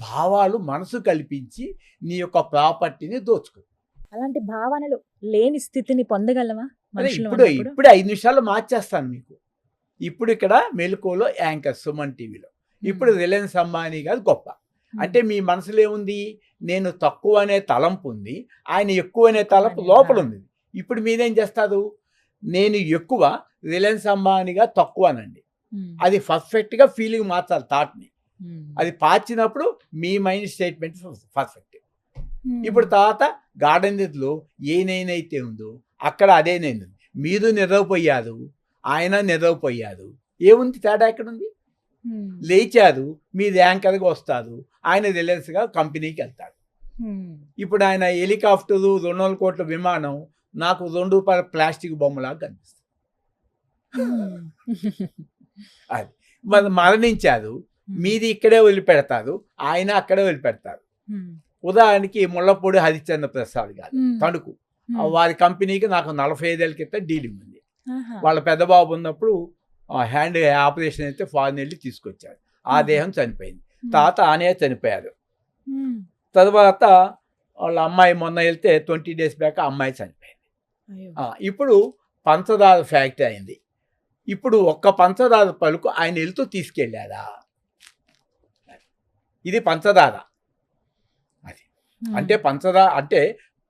భావాలు మనసు కల్పించి నీ యొక్క ప్రాపర్టీని దోచుకో. అలాంటి భావనలు లేని స్థితిని పొందగలమా? ఇప్పుడు 5 నిమిషాలు మార్చేస్తాను మీకు. ఇప్పుడు ఇక్కడ మెలకువలో యాంకర్ సుమన్ టీవీలో ఇప్పుడు రిలయన్స్ అంబానీ గారు గొప్ప అంటే మీ మనసులో ఏముంది? నేను తక్కువ అనే తలంపు ఉంది, ఆయన ఎక్కువ అనే తలంపు లోపల ఉంది. ఇప్పుడు మీరేం చేస్తారు? నేను ఎక్కువ, రిలయన్స్ అంబానీగా తక్కువ అనండి. అది పర్ఫెక్ట్గా ఫీలింగ్ మార్చాలి థాట్ని. అది పార్చినప్పుడు మీ మైండ్ స్టేట్మెంట్ పర్ఫెక్ట్. ఇప్పుడు తర్వాత గార్డెన్ లో ఏ నేనైతే ఉందో అక్కడ అదే నేను. మీరు నిద్రపోయారు, ఆయన నిద్రపోయారు, ఏముంది తేడా? ఎక్కడుంది? లేచారు, మీరు యాంకర్గా వస్తారు, ఆయన రిలయన్స్గా కంపెనీకి వెళ్తారు. ఇప్పుడు ఆయన హెలికాప్టరు, 200 కోట్ల విమానం నాకు ₹2 ప్లాస్టిక్ బొమ్మలాగా కనిపిస్తుంది. అది మరణించారు, మీది ఇక్కడే వదిలిపెడతారు, ఆయన అక్కడే వదిలిపెడతారు. ఉదాహరణకి ముళ్ళపూడి హరిశ్చంద్ర ప్రసాద్ గారు తణుకు, వారి కంపెనీకి నాకు 45 ఏళ్ళ క్రితం డీలింగ్ ఉంది. వాళ్ళ పెద్ద బాబు ఉన్నప్పుడు హ్యాండ్ ఆపరేషన్ అయితే ఫారెన్ వెళ్ళి తీసుకొచ్చారు. ఆ దేహం చనిపోయింది. తర్వాత ఆనే చనిపోయారు. తర్వాత వాళ్ళ అమ్మాయి మొన్న వెళ్తే 20 డేస్ బ్యాక్ ఆ అమ్మాయి చనిపోయింది. ఇప్పుడు పంచదార ఫ్యాక్టరీ అయింది. ఇప్పుడు ఒక్క పంచదార పలుకు ఆయన వెళ్తూ తీసుకెళ్ళారా? ఇది పంచదార. అది అంటే పంచదార అంటే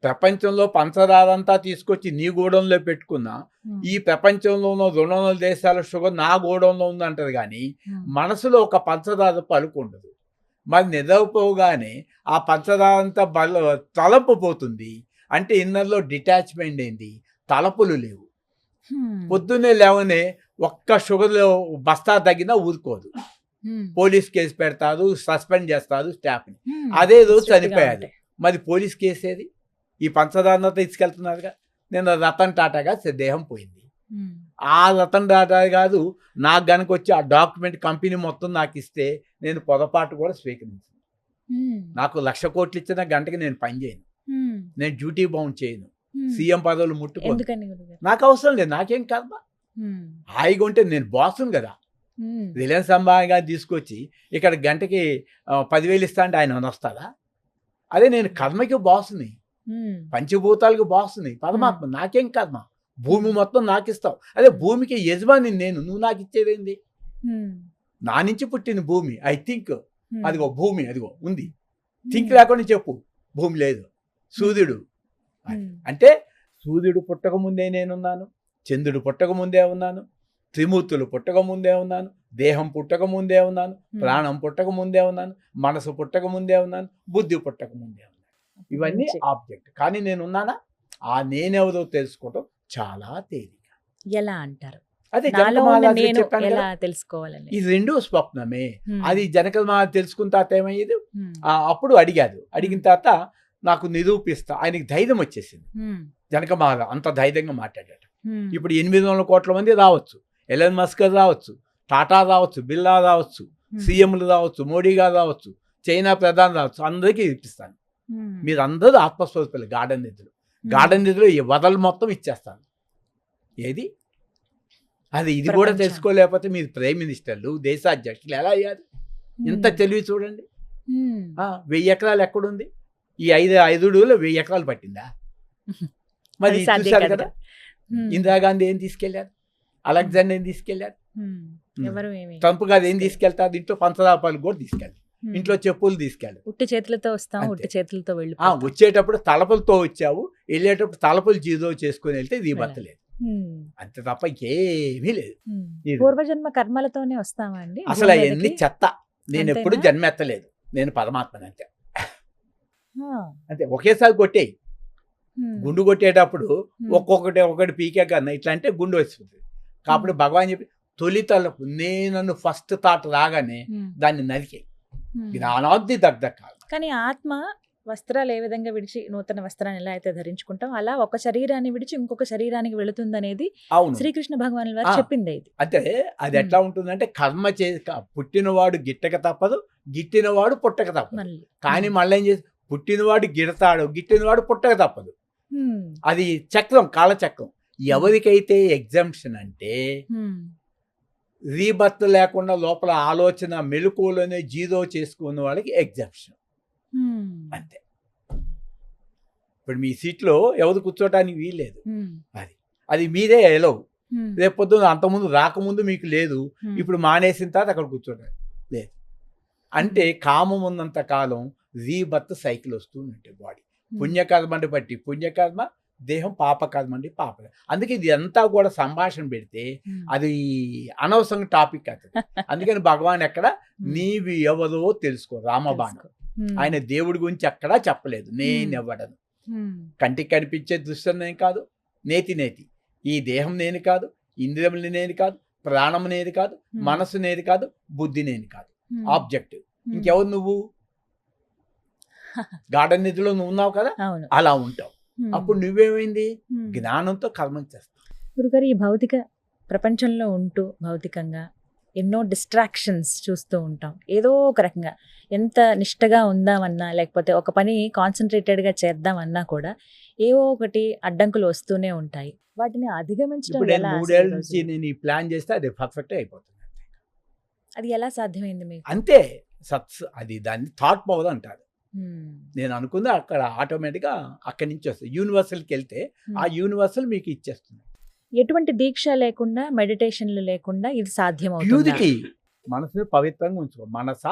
ప్రపంచంలో పంచదార అంతా తీసుకొచ్చి నీ గోడంలో పెట్టుకున్నా, ఈ ప్రపంచంలో ఉన్న 200 దేశాల షుగర్ నా గోడంలో ఉందంటారు, కానీ మనసులో ఒక పంచదార పలుకు ఉండదు. మరి నిద్రపోగానే ఆ పంచదార అంతా తలపు పోతుంది. అంటే ఇన్నర్లో డిటాచ్మెంట్ ఏంది? తలపులు లేవు. పొద్దున్నే లేవనే ఒక్క షుగర్లో బస్తా తగ్గినా ఊరుకోదు, పోలీస్ కేసు పెడతారు, సస్పెండ్ చేస్తారు స్టాఫ్ని. అదే రోజు చనిపోయారు. మరి పోలీస్ కేసు ఏది? ఈ పంచదారతో తీసుకెళ్తున్నారుగా. నేను రతన్ టాటాగా దేహం పోయింది. ఆ రతన్ టాటా కాదు, నాకు గనక వచ్చి ఆ డాక్యుమెంట్ కంపెనీ మొత్తం నాకు ఇస్తే నేను పొరపాటు కూడా స్వీకరించను. నాకు 1,00,000 కోట్లు ఇచ్చిన గంటకి నేను పని చేయను, నేను డ్యూటీ బౌండ్ చేయను, సీఎం పదవులు ముట్టుకోను. నాకు అవసరం లేదు, నాకేం కర్మ. హాయిగా ఉంటే నేను బాసును కదా. రిలయన్స్ అంబానీగా తీసుకొచ్చి ఇక్కడ గంటకి 10,000 ఇస్తా అంటే ఆయన వస్తాడా? అదే నేను కర్మకి బాసుని, పంచభూతాలకు బాసుని, పరమాత్మ. నాకేం కర్మ? భూమి మొత్తం నాకు ఇస్తావు. అదే భూమికి యజమాని నేను, నువ్వు నాకు ఇచ్చేదేంది? నా నుంచి పుట్టిన భూమి. ఐ థింక్ అదిగో భూమి, అదిగో ఉంది. థింక్ లేకుండా చెప్పు, భూమి లేదు. సూర్యుడు అంటే సూర్యుడు పుట్టక ముందే నేనున్నాను, చంద్రుడు పుట్టక ముందే ఉన్నాను, త్రిమూర్తులు పుట్టక ముందే ఉన్నాను, దేహం పుట్టక ముందే ఉన్నాను, ప్రాణం పుట్టక ముందే ఉన్నాను, మనసు పుట్టక ముందే ఉన్నాను, బుద్ధి పుట్టక ముందే ఉన్నాను. ఇవన్నీ ఆబ్జెక్ట్. కానీ నేను ఉన్నానా? ఆ నేనెవరో తెలుసుకోవటం చాలా తేలిక. ఎలా అంటారు? అదే నాలో జనక ఉన్న మహారాజు నేను చెప్పాను ఎలా కదా, తెలుసుకోవాలని. ఈ రెండు స్వప్నమే. అది జనక మహారాజు తెలుసుకున్న తర్వాత ఏమయ్యేది, అప్పుడు అడిగిన తర్వాత నాకు నిరూపిస్తా, ఆయనకి ధైర్యం వచ్చేసింది. జనక మహారాజు అంత ధైర్యంగా మాట్లాడాడు. ఇప్పుడు 800 కోట్ల మంది రావచ్చు, ఎలన్ మస్క్ రావచ్చు, టాటా రావచ్చు, బిర్లా రావచ్చు, సీఎంలు రావచ్చు, మోడీ గారు రావచ్చు, చైనా ప్రధాని రావచ్చు, అందరికీ ఇప్పిస్తాను. మీరు అందరూ ఆత్మస్వరూపాలు. గార్డెన్ నిధిలో ఈ వదలు మొత్తం ఇచ్చేస్తాను. ఏది అది ఇది కూడా తెలుసుకోలేకపోతే మీరు ప్రైమ్ మినిస్టర్లు, దేశాధ్యక్షులు ఎలా అయ్యారు? ఇంత తెలివి చూడండి. 1000 ఎకరాలు ఎక్కడుంది? ఈ 5 అడుగులో 1000 ఎకరాలు పట్టిందా? మరి చూశారు కదా, ఇందిరాగాంధీ ఏం తీసుకెళ్లారు, అలెగ్జాండర్ ఏం తీసుకెళ్లారు, ట్రంప్ గారు ఏం తీసుకెళ్తారు? ఇంట్లో పంచదాపాలు కూడా తీసుకెళ్ళారు, ఇంట్లో చెప్పులు తీసుకెళ్ళారు. ఉట్టి చేతులతో వస్తాం, ఉట్టి చేతులతో వెళ్ళి వచ్చేటప్పుడు తలపులతో వచ్చావు, వెళ్ళేటప్పుడు తలపులు జీరో చేసుకుని వెళ్తే ఇది బతలేదు. అంతే తప్ప ఏమీ లేదు. పూర్వజన్మ కర్మలతోనే వస్తామా అండి? అసలు అవన్నీ చెత్త. నేను ఎప్పుడు జన్మెత్తలేదు, నేను పరమాత్మని. అంతే అంతే. ఒకేసారి కొట్టేయి. గుండు కొట్టేటప్పుడు ఒకటి పీకే కన్నా ఇట్లా అంటే గుండు వస్తుంది. కాబట్టి భగవాన్ చెప్పి తొలి తలపు నేను ఫస్ట్ థాట్ రాగానే దాన్ని నరికే జ్ఞానాబ్ది దగ్ధకాలు. కానీ ఆత్మ వస్త్రాలు ఏ విధంగా విడిచి నూతన వస్త్రాన్ని ఎలా అయితే ధరించుకుంటాం, అలా ఒక శరీరాన్ని విడిచి ఇంకొక శరీరానికి వెళుతుందనేది శ్రీకృష్ణ భగవానుల వారు చెప్పింది. అంటే అది ఎట్లా ఉంటుందంటే, కర్మ పుట్టినవాడు గిట్టక తప్పదు, గిట్టినవాడు పుట్టక తప్పదు. కానీ మళ్ళీ ఏం చేసి పుట్టినవాడు గిడతాడు, గిట్టినవాడు పుట్టక తప్పదు. అది చక్రం, కాలచక్రం. ఎవరికైతే ఎగ్జంప్షన్ అంటే రీబర్త్ లేకుండా లోపల ఆలోచన మెలకువలోనే జీరో చేసుకున్న వాళ్ళకి ఎగ్జంప్షన్. అంతే. ఇప్పుడు మీ సీట్లో ఎవరు కూర్చోటానికి వీల్లేదు. అది మీరే ఎలవ్. రేపు పొద్దున్న అంతకుముందు రాకముందు మీకు లేదు, ఇప్పుడు మానేసిన తర్వాత అక్కడ కూర్చోటానికి లేదు. అంటే కామం ఉన్నంత కాలం రీబర్త్ సైకిల్ వస్తుందంటే బాడీ పుణ్యకర్మని బట్టి పుణ్యకర్మ, దేహం పాపకర్మ అండి పాప. అందుకే ఇది అంతా కూడా సంభాషణ పెడితే అది అనవసరం టాపిక్ అవుతుంది. అందుకని భగవాన్ ఎక్కడ నీవి ఎవరో తెలుసుకో, రామబాణం. ఆయన దేవుడి గురించి ఎక్కడా చెప్పలేదు. నేనెవ్వడను, కంటికి కనిపించే దృశ్యం కాదు, నేతి ఈ దేహం నేను కాదు, ఇంద్రియములు నేను కాదు, ప్రాణం నేను కాదు, మనసు నేను కాదు, బుద్ధి నేను కాదు, ఆబ్జెక్టివ్. ఇంకెవరు నువ్వు? గార్డెన్ నిధిలో నువ్వు ఉన్నావు కదా, అలా ఉంటావు. అప్పుడు నువ్వేమైంది? జ్ఞానంతో కర్మం చేస్తావు. గురుగారు, ఈ భౌతిక ప్రపంచంలో ఉంటూ భౌతికంగా ఎన్నో డిస్ట్రాక్షన్స్ చూస్తూ ఉంటాం. ఏదో ఒక రకంగా ఎంత నిష్టగా ఉందామన్నా, లేకపోతే ఒక పని కాన్సన్ట్రేటెడ్గా చేద్దామన్నా కూడా ఏవో ఒకటి అడ్డంకులు వస్తూనే ఉంటాయి. వాటిని అధిగమించడం ఎలా? 3 ఏళ్ళ నుంచి నేను ఈ ప్లాన్ చేస్తే అది పర్ఫెక్ట్ అయిపోతుంది. అది ఎలా సాధ్యమైంది మీకు? అంతే. అది దాన్ని థాట్ పవర్ అంటారు. నేను అనుకుంది అక్కడ ఆటోమేటిక్గా అక్కడి నుంచి వస్తుంది. యూనివర్సల్కి వెళ్తే ఆ యూనివర్సల్ మీకు ఇచ్చేస్తుంది. ఎటువంటి దీక్ష లేకుండా, మెడిటేషన్లు లేకుండా ఇది సాధ్యమవుతుంది. ప్యూరిటీ, మనసుని పవిత్రంగా ఉంచుకో. మనస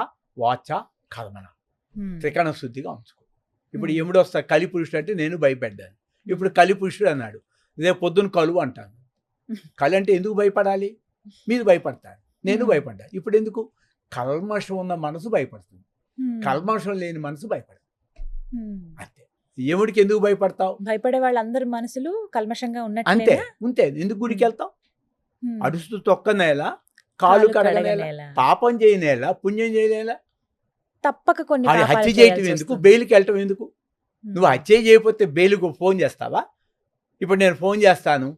వాచ కర్మణ త్రికరణ శుద్ధిగా ఉంచుకో. ఇప్పుడు ఎముడు వస్తా కలిపురుషుడు అంటే నేను భయపడ్డాను. ఇప్పుడు కలిపురుషుడు అన్నాడు, రేపు పొద్దున్న కలువు అంటాను. కలి అంటే ఎందుకు భయపడాలి? మీరు భయపడతారు, నేను భయపడ్డా. ఇప్పుడు ఎందుకు? కల్మషం ఉన్న మనసు భయపడుతుంది, కల్మషం లేని మనసు భయపడదు. అంతే. ఎముడికి ఎందుకు భయపడతావు? భయపడే వాళ్ళందరి మనసులు కల్మషంగా ఉన్నట్టు. అంతే. ఉంటే ఎందుకు గుడికి వెళ్తావు? అడుస్తూ తొక్కనేలా, కాలు కడగనేలా, పాపం చేయనేలా, పుణ్యం చేయనేలా. తప్పక కొన్ని హత్య చేయటం ఎందుకు? బెయిల్కి వెళ్ళటం ఎందుకు? నువ్వు హత్య చేయకపోతే బెయిల్కు ఫోన్ చేస్తావా? ఇప్పుడు నేను ఫోన్ చేస్తాను,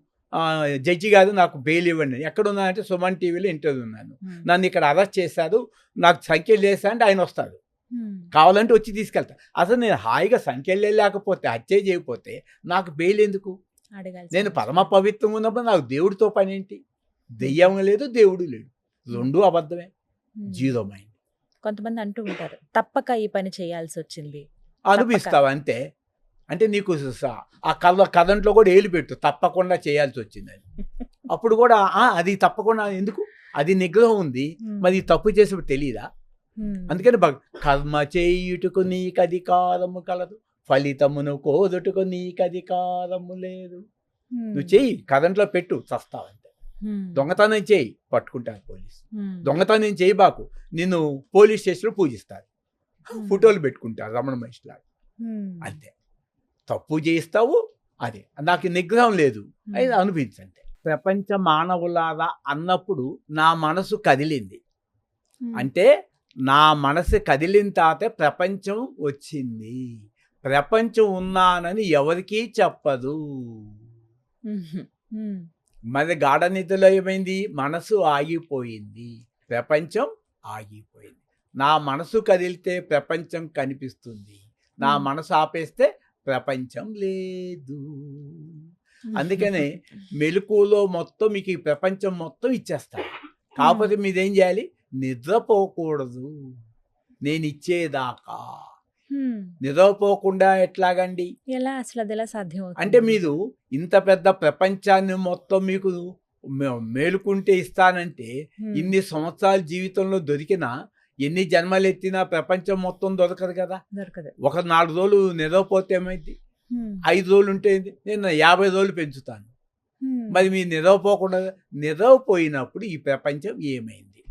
జడ్జి గారు నాకు బెయిల్ ఇవ్వండి. ఎక్కడున్నా అంటే సుమన్ టీవీలో ఇంటర్వ్యూ ఉన్నాను, నన్ను ఇక్కడ అరెస్ట్ చేశారు, నాకు సంఖ్యలు చేస్తా అంటే ఆయన వస్తాడు, కావాలంటే వచ్చి తీసుకెళ్తా. అసలు నేను హాయిగా సంఖ్యలు లేకపోతే, హత్య చేయకపోతే నాకు బెయిల్ ఎందుకు? నేను పరమ పవిత్రంగా ఉన్నప్పుడు నాకు దేవుడితో పని ఏంటి? దెయ్యం లేదు, దేవుడు లేడు, రెండు అబద్ధమే, జీరో మైండ్. కొంతమంది అంటూ ఉంటారు, తప్పక ఈ పని చేయాల్సి వచ్చింది. అనిపిస్తావు అంతే. అంటే నీకు ఆ కథంట్లో కూడా ఏలు పెట్టు, తప్పకుండా చేయాల్సి వచ్చిందని. అప్పుడు కూడా అది తప్పకుండా ఎందుకు? అది నిగ్రహం ఉంది, మరి తప్పు చేసేప్పుడు తెలియదా? అందుకని కర్మ చేయుటకు నీకు అధికారము కలదు, ఫలితమును కోదుటకు నీకు అధికారము లేదు. నువ్వు చెయ్యి, కథంట్లో పెట్టు, చస్తావంతే. దొంగతనం చేయి, పట్టుకుంటారు పోలీసు. దొంగతనం చేయి బాకు, నిన్ను పోలీస్ స్టేషన్లో పూజిస్తారు, ఫోటోలు పెట్టుకుంటారు రమణ మహర్షిలాగా. అంతే, తప్పు చేయిస్తావు, అదే నాకు నిగ్రహం లేదు, అది అనిపించండి. ప్రపంచ మానవులారా అన్నప్పుడు నా మనసు కదిలింది అంటే, నా మనసు కదిలిన తర్వాతే ప్రపంచం వచ్చింది. ప్రపంచం ఉన్నానని ఎవరికీ చెప్పదు. మరి గాఢ నిద్రలో ఏమైంది? మనసు ఆగిపోయింది, ప్రపంచం ఆగిపోయింది. నా మనసు కదిలితే ప్రపంచం కనిపిస్తుంది, నా మనసు ఆపేస్తే ప్రపంచం లేదు. అందుకనే మెలకువలో మొత్తం మీకు ఈ ప్రపంచం మొత్తం ఇచ్చేస్తాను. కాకపోతే మీరేం చేయాలి? నిద్రపోకూడదు, నేను ఇచ్చేదాకా. నిద్రపోకుండా ఎట్లాగండి? ఎలా అసలు అది ఎలా సాధ్యం అంటే మీరు ఇంత పెద్ద ప్రపంచాన్ని మొత్తం మీకు మేలుకుంటే ఇస్తానంటే, ఇన్ని సంవత్సరాల జీవితంలో దొరికినా, ఎన్ని జన్మలు ఎత్తినా ప్రపంచం మొత్తం దొరకదు కదా. దొరకదు. ఒక 4 రోజులు నిద్రపోతే ఏమైంది? 5 రోజులు ఉంటే నేను 50 రోజులు పెంచుతాను. మరి మీరు నిద్రపోయినప్పుడు ఈ ప్రపంచం ఏమైంది?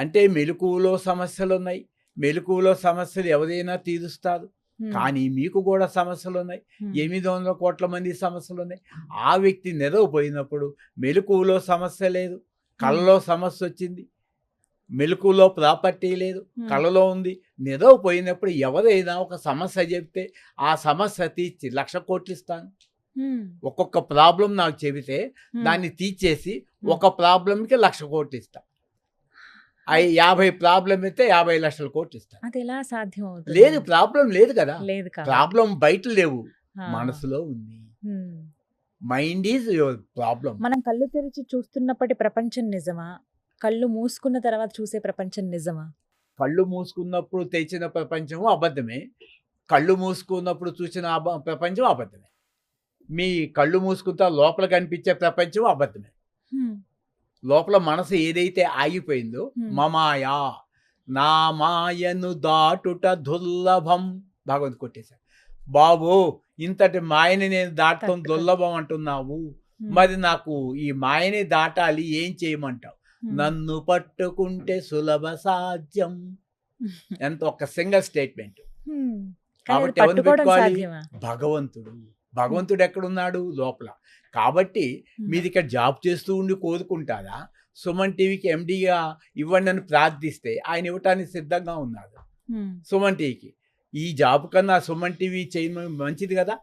అంటే మెలకువలో సమస్యలు ఉన్నాయి. మెలకువలో సమస్యలు ఎవరైనా తీరుస్తారు, కానీ మీకు కూడా సమస్యలు ఉన్నాయి. 800 కోట్ల మంది సమస్యలు ఉన్నాయి. ఆ వ్యక్తి నిద్రపోయినప్పుడు మెలకువలో సమస్య లేదు, కళ్ళలో సమస్య వచ్చింది. మెలకువలో ప్రాపర్టీ లేదు, కళ్ళలో ఉంది. నిద్రపోయినప్పుడు ఎవరైనా ఒక సమస్య చెప్తే ఆ సమస్య తీర్చి 1,00,000 కోట్లు ఇస్తాను. ఒక్కొక్క ప్రాబ్లం నాకు చెబితే దాన్ని తీర్చేసి ఒక ప్రాబ్లంకి 1,00,000 కోట్లు ఇస్తాను. 50 ప్రాబ్లం అయితే 50 లక్షల కోట్లు ఇస్తాను. అది ఎలా సాధ్యం అవుతుంది? లేదు, ప్రాబ్లం లేదు కదా. లేదు కదా. ప్రాబ్లం బయట లేవు, మనసులో ఉంది. Mind is your problem. మనం కళ్ళు తెరిచి చూస్తున్నప్పటి ప్రపంచం నిజమా? కళ్ళు మూసుకున్న తర్వాత చూసే ప్రపంచం నిజమా? కళ్ళు మూసుకున్నప్పుడు తెచ్చిన ప్రపంచము అబద్ధమే, కళ్ళు మూసుకున్నప్పుడు చూసిన ప్రపంచం అబద్ధమే. మీ కళ్ళు మూసుకుంటా లోపల కనిపించే ప్రపంచం అబద్ధమే. లోపల మనసు ఏదైతే ఆగిపోయిందో, మమాయా నా మాయను దాటుట దుర్లభం, భగవంతు కొట్టేశాడు. బాబు, ఇంతటి మాయని నేను దాటడం దుర్లభం అంటున్నావు, మరి నాకు ఈ మాయని దాటాలి, ఏం చేయమంటావు? నన్ను పట్టుకుంటే సులభ సాధ్యం. ఎంత ఒక సింగిల్ స్టేట్మెంట్. కాబట్టి ఎవరిని పెట్టుకోవాలి? భగవంతుడు. భగవంతుడు ఎక్కడున్నాడు? లోపల. కాబట్టి మీరు ఇక్కడ జాబ్ చేస్తూ ఉండి కోరుకుంటారా? సుమన్ టీవీకి ఎండీగా ఇవ్వండి అని ప్రార్థిస్తే ఆయన ఇవ్వటానికి సిద్ధంగా ఉన్నాడు. సుమన్ టీవీకి ఈ జాబ్ కన్నా సుమన్ టీవీ చేయడం మంచిది కదా,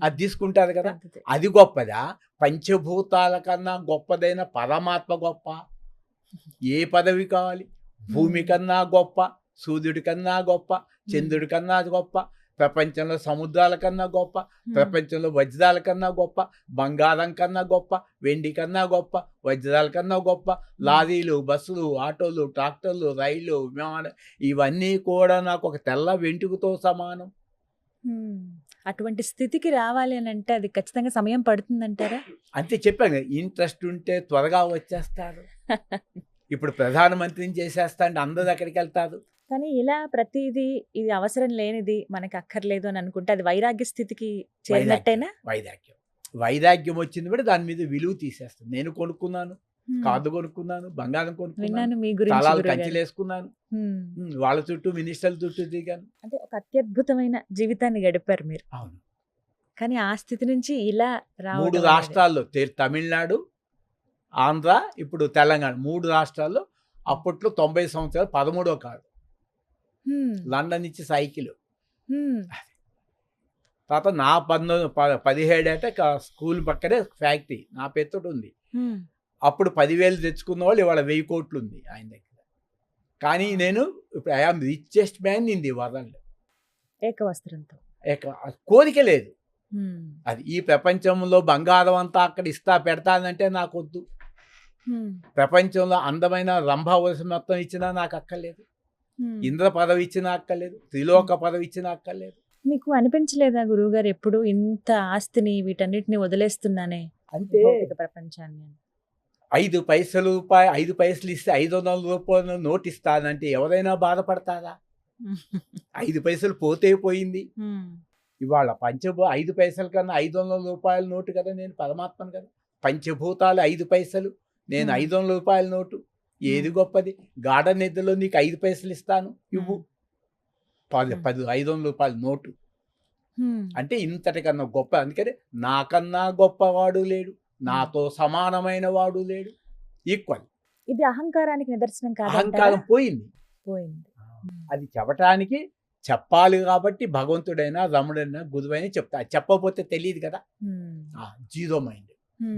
అది తీసుకుంటారు కదా. అది గొప్పదా? పంచభూతాల కన్నా గొప్పదైన పరమాత్మ గొప్ప. ఏ పదవి కావాలి? భూమి కన్నా గొప్ప, సూర్యుడి కన్నా గొప్ప, చంద్రుడి కన్నా గొప్ప, ప్రపంచంలో సముద్రాల కన్నా గొప్ప, ప్రపంచంలో వజ్రాల కన్నా గొప్ప, బంగారం కన్నా గొప్ప, వెండి కన్నా గొప్ప, వజ్రాల కన్నా గొప్ప, లారీలు, బస్సులు, ఆటోలు, ట్రాక్టర్లు, రైళ్ళు, విమానం, ఇవన్నీ కూడా నాకు ఒక తెల్ల వెంట్రుకతో సమానం. అటువంటి స్థితికి రావాలి అని అంటే అది ఖచ్చితంగా సమయం పడుతుందంటారా? అంతే చెప్పాను కదా, ఇంట్రెస్ట్ ఉంటే త్వరగా వచ్చేస్తారు. ఇప్పుడు ప్రధానమంత్రిని చేసేస్తా అంటే అందరూ అక్కడికి వెళ్తారు. కానీ ఇలా ప్రతిదీ ఇది అవసరం లేనిది, మనకి అక్కర్లేదు అని అనుకుంటే అది వైరాగ్య స్థితికి చేరినట్టేనా? వైరాగ్యం వచ్చింది కూడా దాని మీద విలువ తీసేస్తాను. నేను కొనుక్కున్నాను, కార్డు కొనుక్కున్నాను, బంగారం కొనుక్కున్నాను, మీ గురించి తలాలు కంచెలు వేసుకున్నాను, వాళ్ళ చుట్టూ మినిస్టర్ల చుట్టూ దిగాను. అంటే ఒక అత్యద్భుతమైన జీవితాన్ని గడిపారు మీరు. అవును. కానీ ఆ స్థితి నుంచి ఇలా 3 రాష్ట్రాల్లో, తమిళనాడు, ఆంధ్ర, ఇప్పుడు తెలంగాణ, 3 రాష్ట్రాల్లో అప్పట్లో 90 సంవత్సరాలు 13వ కారు, లండన్ నుంచి సైకిల్. తర్వాత నా 17 ఏట స్కూల్ పక్కనే ఫ్యాక్టరీ నా పేరుతో ఉంది. అప్పుడు 10,000 తెచ్చుకున్న వాళ్ళు ఇవాళ 1,000 కోట్లు ఉంది ఆయన దగ్గర. కానీ నేను ఇప్పుడు I am richest man in the world. ఏకవస్త్రంతో కోరిక లేదు. అది ఈ ప్రపంచంలో బంగారం అంతా అక్కడ ఇస్తా పెడతానంటే నాకు వద్దు. ప్రపంచంలో అందమైన రంభావలసి మొత్తం ఇచ్చినా నాకు అక్కర్లేదు. ఇంద్ర పదవి ఇచ్చినా అక్కర్లేదు, త్రిలోక పదవి ఇచ్చినా అక్కర్లేదు. మీకు అనిపించలేదా గురువుగారు ఎప్పుడు ఇంత ఆస్తిని వీటన్నిటిని వదిలేస్తున్నానే అంటే ప్రపంచాన్ని? 5 పైసలు ఇస్తే 500 రూపాయలు నోట్ ఇస్తానంటే ఎవరైనా బాధపడతారా? 5 పైసలు పోతే పోయింది. ఇవాళ 5 పైసల కన్నా 500 రూపాయల నోటు కదా, నేను పరమాత్మను కదా. పంచభూతాలు 5 పైసలు, నేను 500 రూపాయల నోటు, ఏది గొప్పది? గార్డెన్ ఎద్దులో నీకు 5 పైసలు ఇస్తాను, ఇవ్వు. 500 రూపాయల నోటు అంటే ఇంతటికన్నా గొప్ప. అందుకని నాకన్నా గొప్పవాడు లేడు, నాతో సమానమైన వాడు లేడు, ఈక్వల్. ఇది అహంకారానికి నిదర్శనం కాదు. అహంకారం పోయింది. అది చెప్పటానికి చెప్పాలి కాబట్టి భగవంతుడైనా రముడైనా గురువైనా చెప్తా. చెప్పకపోతే తెలియదు కదా. Zero mind,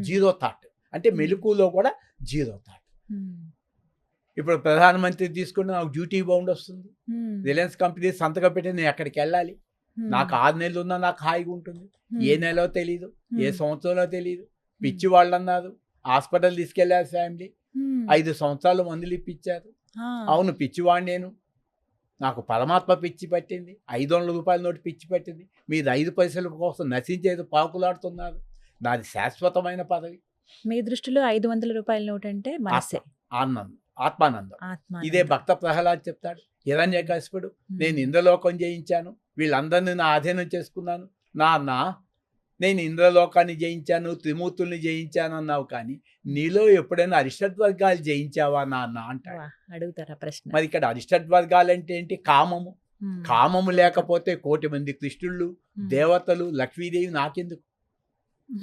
zero thought. అంటే మెలకులో కూడా జీరో థాట్. ఇప్పుడు ప్రధానమంత్రి తీసుకుంటే నాకు డ్యూటీ బౌండ్ వస్తుంది. రిలయన్స్ కంపెనీ సంతకం పెట్టి నేను ఎక్కడికి వెళ్ళాలి, నాకు 6 నెలలు ఉన్నా నాకు హాయిగా ఉంటుంది. ఏ నెలలో తెలియదు, ఏ సంవత్సరంలో తెలియదు. పిచ్చి వాళ్ళు అన్నారు, హాస్పిటల్ తీసుకెళ్లారు ఫ్యామిలీ, 5 సంవత్సరాలు మందులు ఇప్పించారు. అవును, పిచ్చివాడు నేను, నాకు పరమాత్మ పిచ్చి పట్టింది, 500 రూపాయల నోటు పిచ్చి పట్టింది. మీరు 5 పైసల కోసం నశించేది పాకులాడుతున్నారు. నాది శాశ్వతమైన పదవి. మీ దృష్టిలో 500 రూపాయల నోట్ అంటే మనసే, ఆనందం, ఆత్మానందం. ఇదే భక్త ప్రహ్లాద్ చెప్తాడు. హిరణ్యకశిపుడు, నేను ఇంద్రలోకం జయించాను, వీళ్ళందరినీ నా అధీనం చేసుకున్నాను. నాన్న, నేను ఇంద్రలోకాన్ని జయించాను, త్రిమూర్తుల్ని జయించాను అన్నావు, కానీ నీలో ఎప్పుడైనా అరిషడ్ వర్గాలు జయించావా నాన్న అంటాడు. అడుగుతారా ప్రశ్న? మరి ఇక్కడ అరిషడ్ వర్గాలు అంటే ఏంటి? కామము. కామము లేకపోతే 1,000,000 మంది కృష్ణుళ్ళు, దేవతలు, లక్ష్మీదేవి నాకెందుకు?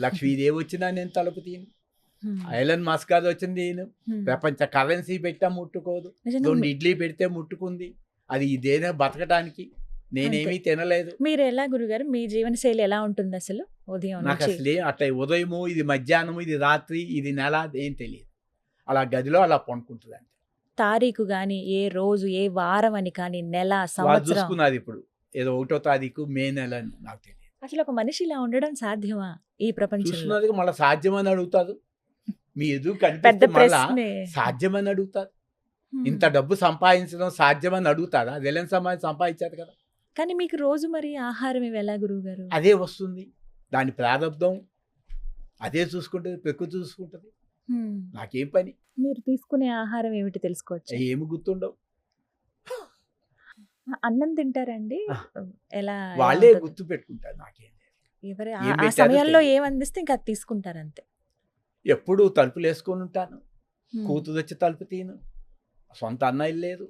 లక్ష్మీదేవి వచ్చినా నేను తలుపు తీను, ఐలన్ మస్క్ గారు వచ్చింది నేను, ప్రపంచ కరెన్సీ పెట్టా ముట్టుకోదు, 2 ఇడ్లీ పెడితే ముట్టుకుంది. అది ఇదేనా బతకడానికి? నేనేమీ తినలేదు. మీరు ఎలా గురుగారు, మీ జీవన శైలి ఎలా ఉంటుంది అసలు? ఉదయం నాకు అసలు అట్లా ఉదయము, ఇది మధ్యాహ్నము, ఇది రాత్రి, ఇది నెల, ఏం తెలియదు. అలా గదిలో అలా పండుకుంటుంది. అంటే తారీఖు కానీ, ఏ రోజు, ఏ వారం అని కానీ, నెల, సంవత్సరం చూసుకున్నది. ఇప్పుడు ఏదో 1వ తారీఖు మే నెల అని నాకు తెలియదు. అసలు ఒక మనిషి ఇలా ఉండడం సాధ్యమా ఈ ప్రపంచంలో? చూసుకున్నది మళ్ళీ సాధ్యమని అడుగుతారు. మీ ఎదురు పెద్ద కనిపిస్తే మళ్ళా ప్రశ్నే. సాధ్యమని అడుగుతారు. ఇంత డబ్బు సంపాదించడం సాధ్యమని అడుగుతారా? రిలయన్స్ సంపాదించారు కదా. కానీ మీకు రోజు మరి ఆహారం ఇవి ఎలా గురువు గారు? అదే వస్తుంది, దాని ప్రారంభం అదే చూసుకుంటుంది, ప్రకృతి చూసుకుంటుంది. నాకేం పని? మీరు తీసుకునే ఆహారం ఏమిటి తెలుసుకోవచ్చు? ఏమి గుర్తుండవు. అన్నం తింటారండి? ఎలా? వాళ్ళే గుర్తు పెట్టుకుంటారు. నాకేం ఎవరు ఏం ఆ పెట్టారో సమయంలో తెలియదు. ఏం అందిస్తే ఇంకా అది తీసుకుంటారు అంతే. ఎప్పుడు తలుపులు వేసుకొని ఉంటాను, కూతురు వచ్చి తలుపు తీను, సొంత అన్నయ్యలు లేదు,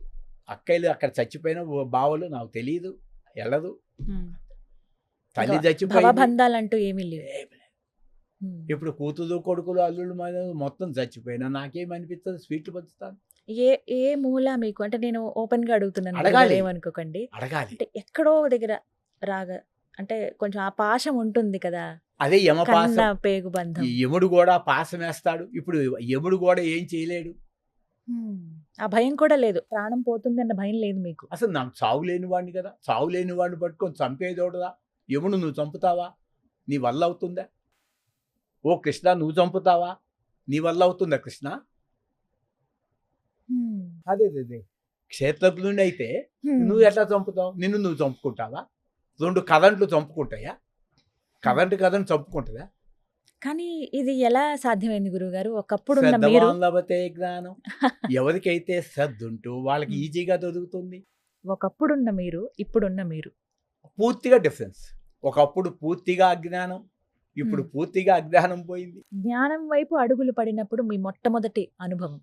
అక్కయ్యలు అక్కడ చచ్చిపోయిన బావలు నాకు తెలియదు, వెళ్ళదు. తల్లి చచ్చిపోయి భవబంధాలంటూ ఏమీ లేవు. ఇప్పుడు కూతురు, కొడుకులు, అల్లుళ్ళు మొత్తం చచ్చిపోయినా నాకేం అనిపిస్తుంది? స్వీట్లు పంచుతాను. ఏ ఏ మూల మీకు, అంటే నేను ఓపెన్ గా అడుగుతున్నాను, అడగాలి. ఏమనుకోకండి. అడగాలి. అంటే ఎక్కడో దగ్గర రాగా, అంటే కొంచెం ఆ పాశం ఉంటుంది కదా, అదే కన్న యమపాసం. పేగు బంధం. ఈ యముడు కూడా పాసం వేస్తాడు. ఇప్పుడు యముడు కూడా ఏం చేయలేడు. ఆ భయం కూడా లేదు, ప్రాణం పోతుంది అన్న భయం లేదు మీకు. అసలు నాకు చావు లేని వాడిని కదా, చావు లేని వాడిని పట్టుకొని చంపేదోడదా? యముడు నువ్వు చంపుతావా? నీ వల్ల అవుతుందా? ఓ కృష్ణ, నువ్వు చంపుతావా? నీ వల్ల అవుతుందా కృష్ణ? అదే క్షేత్రజ్ఞుడి అయితే నువ్వు ఎట్లా చంపుతావు? నిన్ను నువ్వు చంపుకుంటావా? 2 కరెంట్లు చంపుకుంటాయా? కరెంట్ చంపుకుంటుందా? కానీ ఇది ఎలా సాధ్యమైంది గురువుగారు? ఒకప్పుడు ఉన్న మీరు శ్రద్ధవాన్ లభతే జ్ఞానం. ఎవరికైతే శ్రద్ధ ఉంటూ వాళ్ళకి ఈజీగా దొరుకుతుంది. ఒకప్పుడున్న మీరు, ఇప్పుడున్న మీరు పూర్తిగా డిఫరెన్స్. ఒకప్పుడు పూర్తిగా అజ్ఞానం, ఇప్పుడు పూర్తిగా అజ్ఞానం పోయింది. జ్ఞానం వైపు అడుగులు పడినప్పుడు మీ మొట్టమొదటి అనుభవం?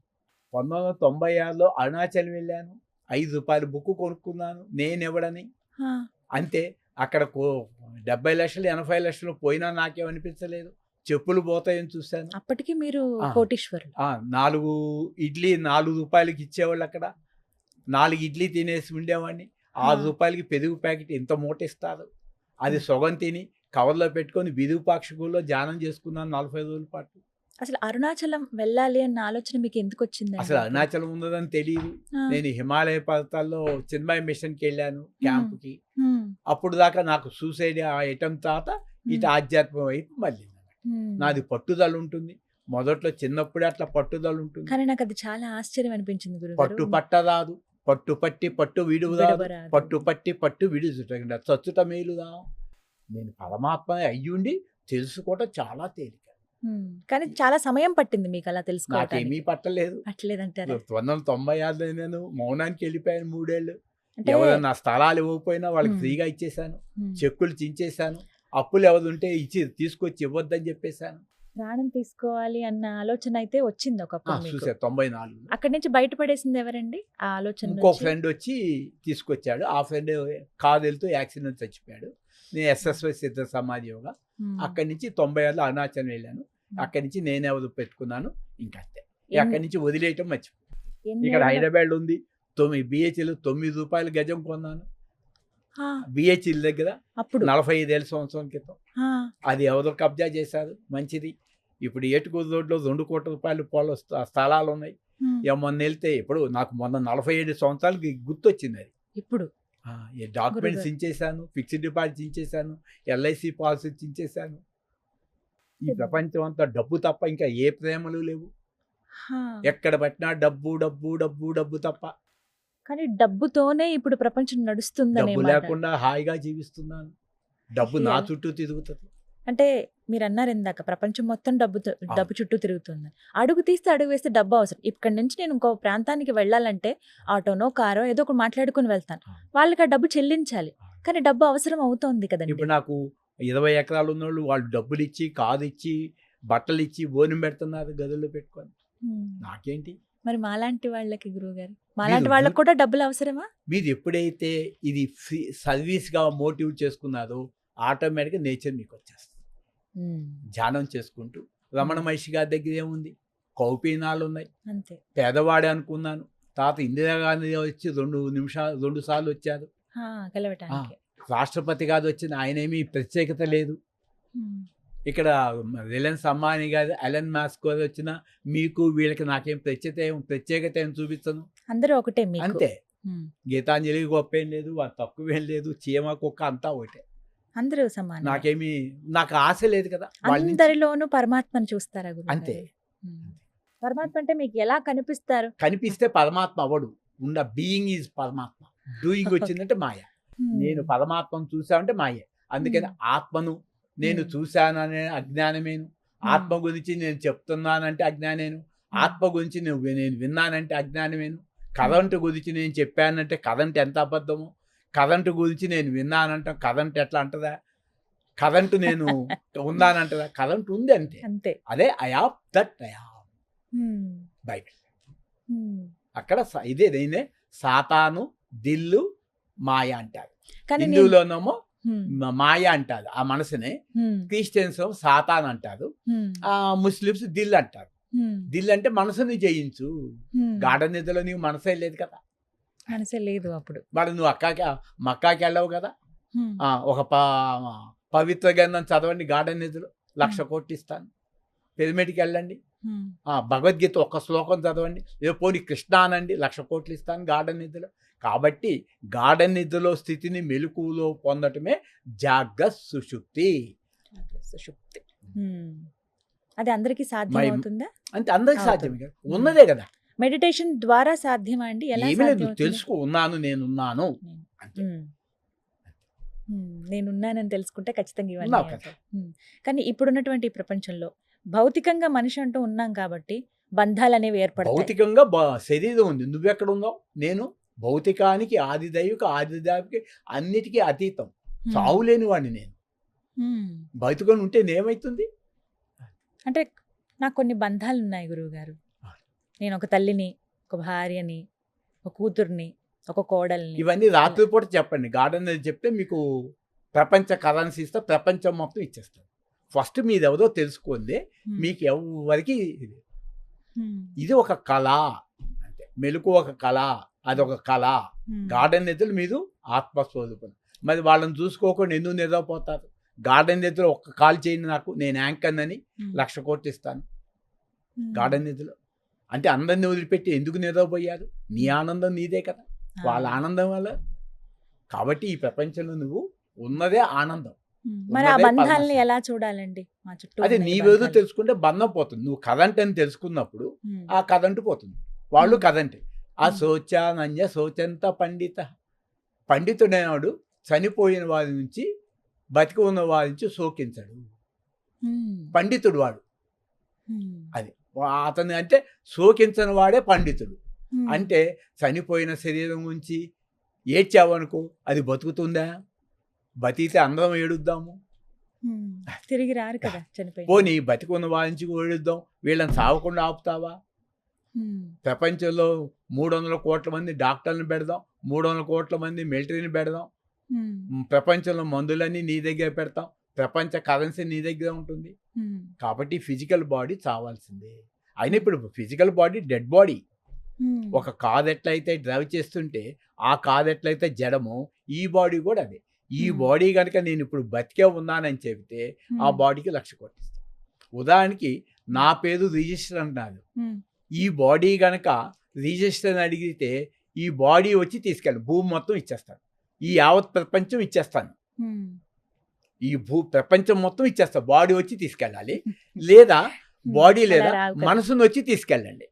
1996లో అరుణాచల్ వెళ్ళాను, 5 రూపాయల బుక్ కొనుక్కున్నాను, నేనెవడని. అంతే. అక్కడ 70 లక్షలు 80 లక్షలు పోయినా నాకేమనిపించలేదు. చెప్పులు పోతాయని చూశాను. అప్పటికి మీరు కోటీశ్వరులు. 4 ఇడ్లీ 4 రూపాయలకి ఇచ్చేవాళ్ళు. అక్కడ 4 ఇడ్లీ తినేసి ఉండేవాడిని. 6 రూపాయలకి పెరుగు ప్యాకెట్ ఇంత మూట ఇస్తారు. అది సొగం తిని కవర్లో పెట్టుకొని విరూపాక్షకుల్లో ధ్యానం చేసుకున్నాను 40 రోజుల పాటు. అసలు అరుణాచలం వెళ్ళాలి అన్న ఆలోచన మీకు ఎందుకు వచ్చింది? అసలు అరుణాచలం ఉన్నదని తెలియదు. నేను హిమాలయ పర్వతాల్లో చిన్మయ మిషన్కి వెళ్ళాను క్యాంపుకి. అప్పుడు దాకా నాకు సూసైడ్ ఐటమ్ తర్వాత ఇటు ఆధ్యాత్మిక వైపు మళ్ళీ నాది పట్టుదల ఉంటుంది. మొదట్లో చిన్నప్పుడే అట్లా పట్టుదల ఉంటుంది. కానీ నాకు అది చాలా ఆశ్చర్యం అనిపించింది గురుగారు. పట్టు పట్టరాదు, పట్టు పట్టి పట్టు విడువరాదు, పట్టు పట్టి పట్టు విడుచుట చచ్చుట మేలుదా. నేను పరమాత్మ అయ్యుండి తెలుసుకోవటం చాలా తేలిక. కానీ చాలా సమయం పట్టింది మీకు అలా తెలుసుకోవడానికి. నాకేమీ పట్టలేదు. పట్టలేదంటారా? 1996లో నేను మౌనానికి వెళ్ళిపోయాను 3 ఏళ్ళు. ఎవరైనా స్థలాలు ఇవ్వకపోయినా వాళ్ళకి ఫ్రీగా ఇచ్చేసాను, చెక్కులు చించేశాను, అప్పులు ఎవరు ఉంటే ఇచ్చి తీసుకొచ్చి ఇవ్వద్దని చెప్పేశాను. ప్రాణం తీసుకోవాలి అన్న ఆలోచన అయితే వచ్చింది ఒకప్పుడు మీకు. చూసా 94. అక్కడి నుంచి బయటపడేసింది ఎవరండి ఆ ఆలోచన ఇంకో నుంచి? ఫ్రెండ్ వచ్చి తీసుకొచ్చాడు. ఆ ఫ్రెండ్ కారు వెళ్తూ యాక్సిడెంట్ చచ్చిపోయాడు. నేను ఎస్ఎస్వై సిద్ధ సమాధి యోగా ఉమ్. అక్కడి నుంచి 96లో అరుణాచలం వెళ్ళాను. అక్కడి నుంచి నేనే పెట్టుకున్నాను. ఇంకా అంతే. అక్కడి నుంచి వదిలేయటం మర్చిపోయాను. ఎన్ని ఇక్కడ ఏళ్ళ- హైదరాబాద్ ఉంది. BHL 9 రూపాయలు గజం కొన్నాను. ఆ, BHL దగ్గర అప్పుడు 45 సంవత్సరం క్రితం. ఆ, అది ఎవరో కబ్జా చేశారు. మంచిది. ఇప్పుడు ఏటుకూరు రోడ్లో 2 కోట్ల రూపాయలు స్థలాలు ఉన్నాయి. ఉమ్. మొన్న వెళ్తే ఇప్పుడు నాకు మొన్న 47 సంవత్సరాలకి గుర్తొచ్చింది అది. ఇప్పుడు డాక్యుమెంట్స్ గురుగారు. ఇచ్చేసాను, ఫిక్స్డ్ డిపాజిట్ ఇచ్చేసాను, LIC పాలసీస్ ఇచ్చేసాను. ఈ ప్రపంచం అంతా డబ్బు తప్ప ఇంకా ఏ ప్రేమలు లేవు. హా. ఎక్కడ పట్టినా డబ్బు డబ్బు డబ్బు డబ్బు తప్ప. కానీ డబ్బుతోనే ఇప్పుడు ప్రపంచం నడుస్తుందనే డబ్బు మాట. లేకుండా హాయిగా జీవిస్తున్నాను. డబ్బు నా ఎలా? చుట్టూ తిరుగుతుంది. అంటే మీరు అన్నారు ఇందాక ప్రపంచం మొత్తం డబ్బు చుట్టూ తిరుగుతుంది. అడుగు తీస్తే అడుగు వేస్తే డబ్బు అవసరం. ఇక్కడి నుంచి నేను ఇంకో ప్రాంతానికి వెళ్ళాలంటే ఆటోనో కారో ఏదో ఒకటి మాట్లాడుకుని వెళ్తాను. వాళ్ళకి ఆ డబ్బు చెల్లించాలి. కానీ డబ్బు అవసరం అవుతోంది కదండి. ఇప్పుడు నాకు 20 ఎకరాలు ఉన్నోళ్ళు వాళ్ళు డబ్బులు ఇచ్చి, కాదు ఇచ్చి, బట్టలు ఇచ్చి భోజనం పెడుతున్నారు గదుల్లో పెట్టుకొని. ఉమ్. నాకేంటి? మరి మాలాంటి వాళ్ళకి గురువుగారు, మాలాంటి మీరు- వాళ్ళకి కూడా డబ్బులు అవసరమా? మీరు ఎప్పుడైతే ఇది సర్వీస్గా మోటివ్ చేసుకున్నారో ఆటోమేటిక్గా నేచర్ మీకు వచ్చేస్తుంది. ధ్యానం చేసుకుంటూ రమణ మహర్షి గారి దగ్గర ఏముంది, కౌపీనాలు ఉన్నాయి. అంతే. పేదవాడే అనుకున్నాను. తర్వాత ఇందిరాగాంధీ వచ్చి 2 సార్లు వచ్చారు. హా, కలవటానికి. రాష్ట్రపతి గారు వచ్చిన ఆయనేమీ ప్రత్యేకత లేదు. ఉమ్. ఇక్కడ రిలయన్స్ అంబానీ గారు, ఎలన్ మాస్క్ గారు వచ్చిన మీకు వీళ్ళకి నాకేం ప్రత్యేకత ఏం చూపించను. అందరూ ఒకటే మీకు. అంతే. ఉమ్. గీతాంజలి గొప్ప ఏం లేదు, వారు తక్కువేం లేదు, చీమ కుక్క అంతా ఒకటే. అందరూ సమానం. నాకు ఆశ లేదు కదా వాళ్ళ నుంచి. అందరిలోనూ పరమాత్మను చూస్తారా గురువు అంతే. గారు? ఉమ్. పరమాత్మ అంటే మీకు ఎలా కనిపిస్తారు? కనిపిస్తే పరమాత్మ అవడు. బీయింగ్ ఈజ్ పరమాత్మ. డూయింగ్ వచ్చిందంటే మాయ. ఉమ్. నేను పరమాత్మను చూసామంటే మాయే. అందుకని ఆత్మను నేను చూశాననే అజ్ఞానమేను. ఆత్మ గురించి నేను చెప్తున్నానంటే అజ్ఞానేను. ఆత్మ గురించి నేను విన్నానంటే అజ్ఞానమేను. కరెంటు గురించి నేను చెప్పానంటే కరెంట్ ఎంత అబద్ధము. కరెంటు గురించి నేను విన్నానంట, కరెంట్ ఎట్లా అంటదా? కరెంటు నేను ఉన్నానంటదా? కరెంట్ ఉంది అంతే. అంతే. అదే దట్ ఉమ్. బయట ఉమ్. అక్కడ ఇదే సాతాను, దిల్లు, మాయ అంటారు. కానీ నేను- హిందువులోనేమో ఉమ్. మాయ అంటారు ఆ మనసునే. ఉమ్. క్రిస్టియన్స్ సాతాన్ అంటారు. ఉమ్. ముస్లిమ్స్ దిల్ అంటారు. ఉమ్. దిల్ అంటే మనసుని జయించు. ఉమ్. గాఢ నిద్రలో నీకు మనసే లేదు కదా. మనసే లేదు అప్పుడు. మరి నువ్వు మక్కాకి వెళ్ళవు కదా. ఉమ్. ఒక పవిత్ర గ్రంథం చదవండి గాఢ నిద్రలో, 1,00,000 కోట్లు ఇస్తాను. పిరమిడ్కి వెళ్ళండి, ఉమ్. భగవద్గీత ఒక్క శ్లోకం చదవండి, పోనీ కృష్ణ అనండి, 1,00,000 కోట్లు ఇస్తాను గాఢ నిద్రలో. కాబట్టి గాఢ నిద్రలో స్థితిని మెలకువలో పొందటమే జాగ్రత్త సుషుప్తి. సుషుప్తి. ఉమ్. అది అందరికీ సాధ్యం అవుతుందా? అంటే అందరికి అవుతుంది. సాధ్యమే కదా, ఉన్నదే కదా. మెడిటేషన్ ద్వారా సాధ్యమా అండి? ఎలా ఏమీ లేదు, సాధ్యం నువ్వు అవుతుంది? తెలుసుకో, నేనున్నాను అంతే. ఉమ్. ఉమ్. నేనున్నానని తెలుసుకుంటే ఖచ్చితంగా ఇవన్నీ ఉన్నావు కదా. అవుతాయి. ఉమ్. కానీ ఇప్పుడున్నటువంటి ఈ ప్రపంచంలో భౌతికంగా మనిషి అంటూ ఉన్నాం కాబట్టి బంధాలు అనేవి ఏర్పడతాయి. భౌతికంగా శరీరం ఉంది, నువ్వెక్కడ ఉన్నావు? నేను భౌతికానికి, ఆదిదైవికి అన్నిటికీ అతీతం. ఉమ్. చావు లేని వాడిని నేను. ఉమ్. బతుకొని ఉంటే నేమైతుంది? అంటే నాకు కొన్ని బంధాలు ఉన్నాయి గురువు గారు. నేను ఒక తల్లిని, ఒక భార్యని, ఒక కూతుర్ని, ఒక కోడల్ని. ఇవన్నీ రాత్రిపూట చెప్పండి. గార్డెన్ చెప్తే మీకు ప్రపంచ కరెన్సీ ఇస్తే ప్రపంచం మొత్తం ఇచ్చేస్తారు. ఫస్ట్ మీదెవరో తెలుసుకోండి. ఉమ్. మీకు ఎవరికి ఉమ్. ఇది ఒక కళ అంటే మెలకు ఒక కళ, అదొక కళ. ఉమ్. గార్డెన్ నిద్రలు మీరు ఆత్మస్వరూపం. మరి వాళ్ళని చూసుకోకుండా ఎందుకు నిద్రపోతారు? గార్డెన్ నిద్రలో ఒక్క కాల్ చేయండి నాకు, నేను యాంకర్ అని ఉమ్. 1,00,000 కోట్లు ఇస్తాను. ఉమ్. గార్డెన్ నిద్రలో అంటే అందరిని వదిలిపెట్టి ఎందుకు నిద్రపోయారు? నీ ఆనందం నీదే కదా, వాళ్ళ ఆనందం వల్ల. కాబట్టి ఈ ప్రపంచంలో నువ్వు ఉన్నదే ఆనందం. ఉమ్. మరి ఆ ఉన్నదే బంధాలని పరమాత్మ. ఎలా చూడాలండి? మా చుట్టూ అదే ఉన్న ఈ నీవేదో బంధాలు. తెలుసుకుంటే బంధం పోతుంది. నువ్వు కరెంట్ అని తెలుసుకున్నప్పుడు ఉమ్. ఆ కరెంటు పోతుంది, వాళ్ళు ఉమ్. కరెంటే. ఆ ఉమ్. శోచానంజ శోచంత పండిత. పండితుడైనవాడు చనిపోయిన వారి నుంచి బతికి ఉన్న వారి నుంచి శోకించడు. ఉమ్. పండితుడు వాడు. ఉమ్. అది అతను అంటే శోకించని వాడే పండితుడు. ఉమ్. అంటే చనిపోయిన శరీరం గురించి ఏడ్చావనుకో, అది బతుకుతుందా? బతికితే అందరం ఏడుద్దాము. ఉమ్. తిరిగి రారు కదా చనిపోయి. పోనీ బతికున్న వారించి ఓడిద్దాం, వీళ్ళని సావకుండా ఆపుతావా? ప్రపంచంలో 300 కోట్ల మంది డాక్టర్ని పెడదాం, 300 కోట్ల మంది మిలిటరీని పెడదాం, ప్రపంచంలో మందులన్నీ నీ దగ్గర పెడతాం, ప్రపంచ కరెన్సీ నీ దగ్గర ఉంటుంది. కాబట్టి ఫిజికల్ బాడీ చావాల్సిందే. అయినా ఇప్పుడు ఫిజికల్ బాడీ డెడ్ బాడీ. ఒక కారు ఎట్లయితే డ్రైవ్ చేస్తుంటే ఆ కారు ఎట్లయితే జడమో ఈ బాడీ కూడా అదే. ఈ బాడీ కనుక నేను ఇప్పుడు బతికే ఉన్నానని చెబితే ఆ బాడీకి 1,00,000 కోట్లు ఇస్తాను. ఉదాహరణకి నా పేరు రిజిస్టర్ అంటున్నాను. ఈ బాడీ కనుక రిజిస్టర్ అని అడిగితే ఈ బాడీ వచ్చి తీసుకెళ్ళి భూమి మొత్తం ఇచ్చేస్తాను, ఈ యావత్ ప్రపంచం ఇచ్చేస్తాను, ఈ ప్రపంచం మొత్తం ఇచ్చేస్తాను. బాడీ వచ్చి తీసుకెళ్ళాలి, లేదా బాడీ లేదా మనసును వచ్చి తీసుకెళ్ళండి,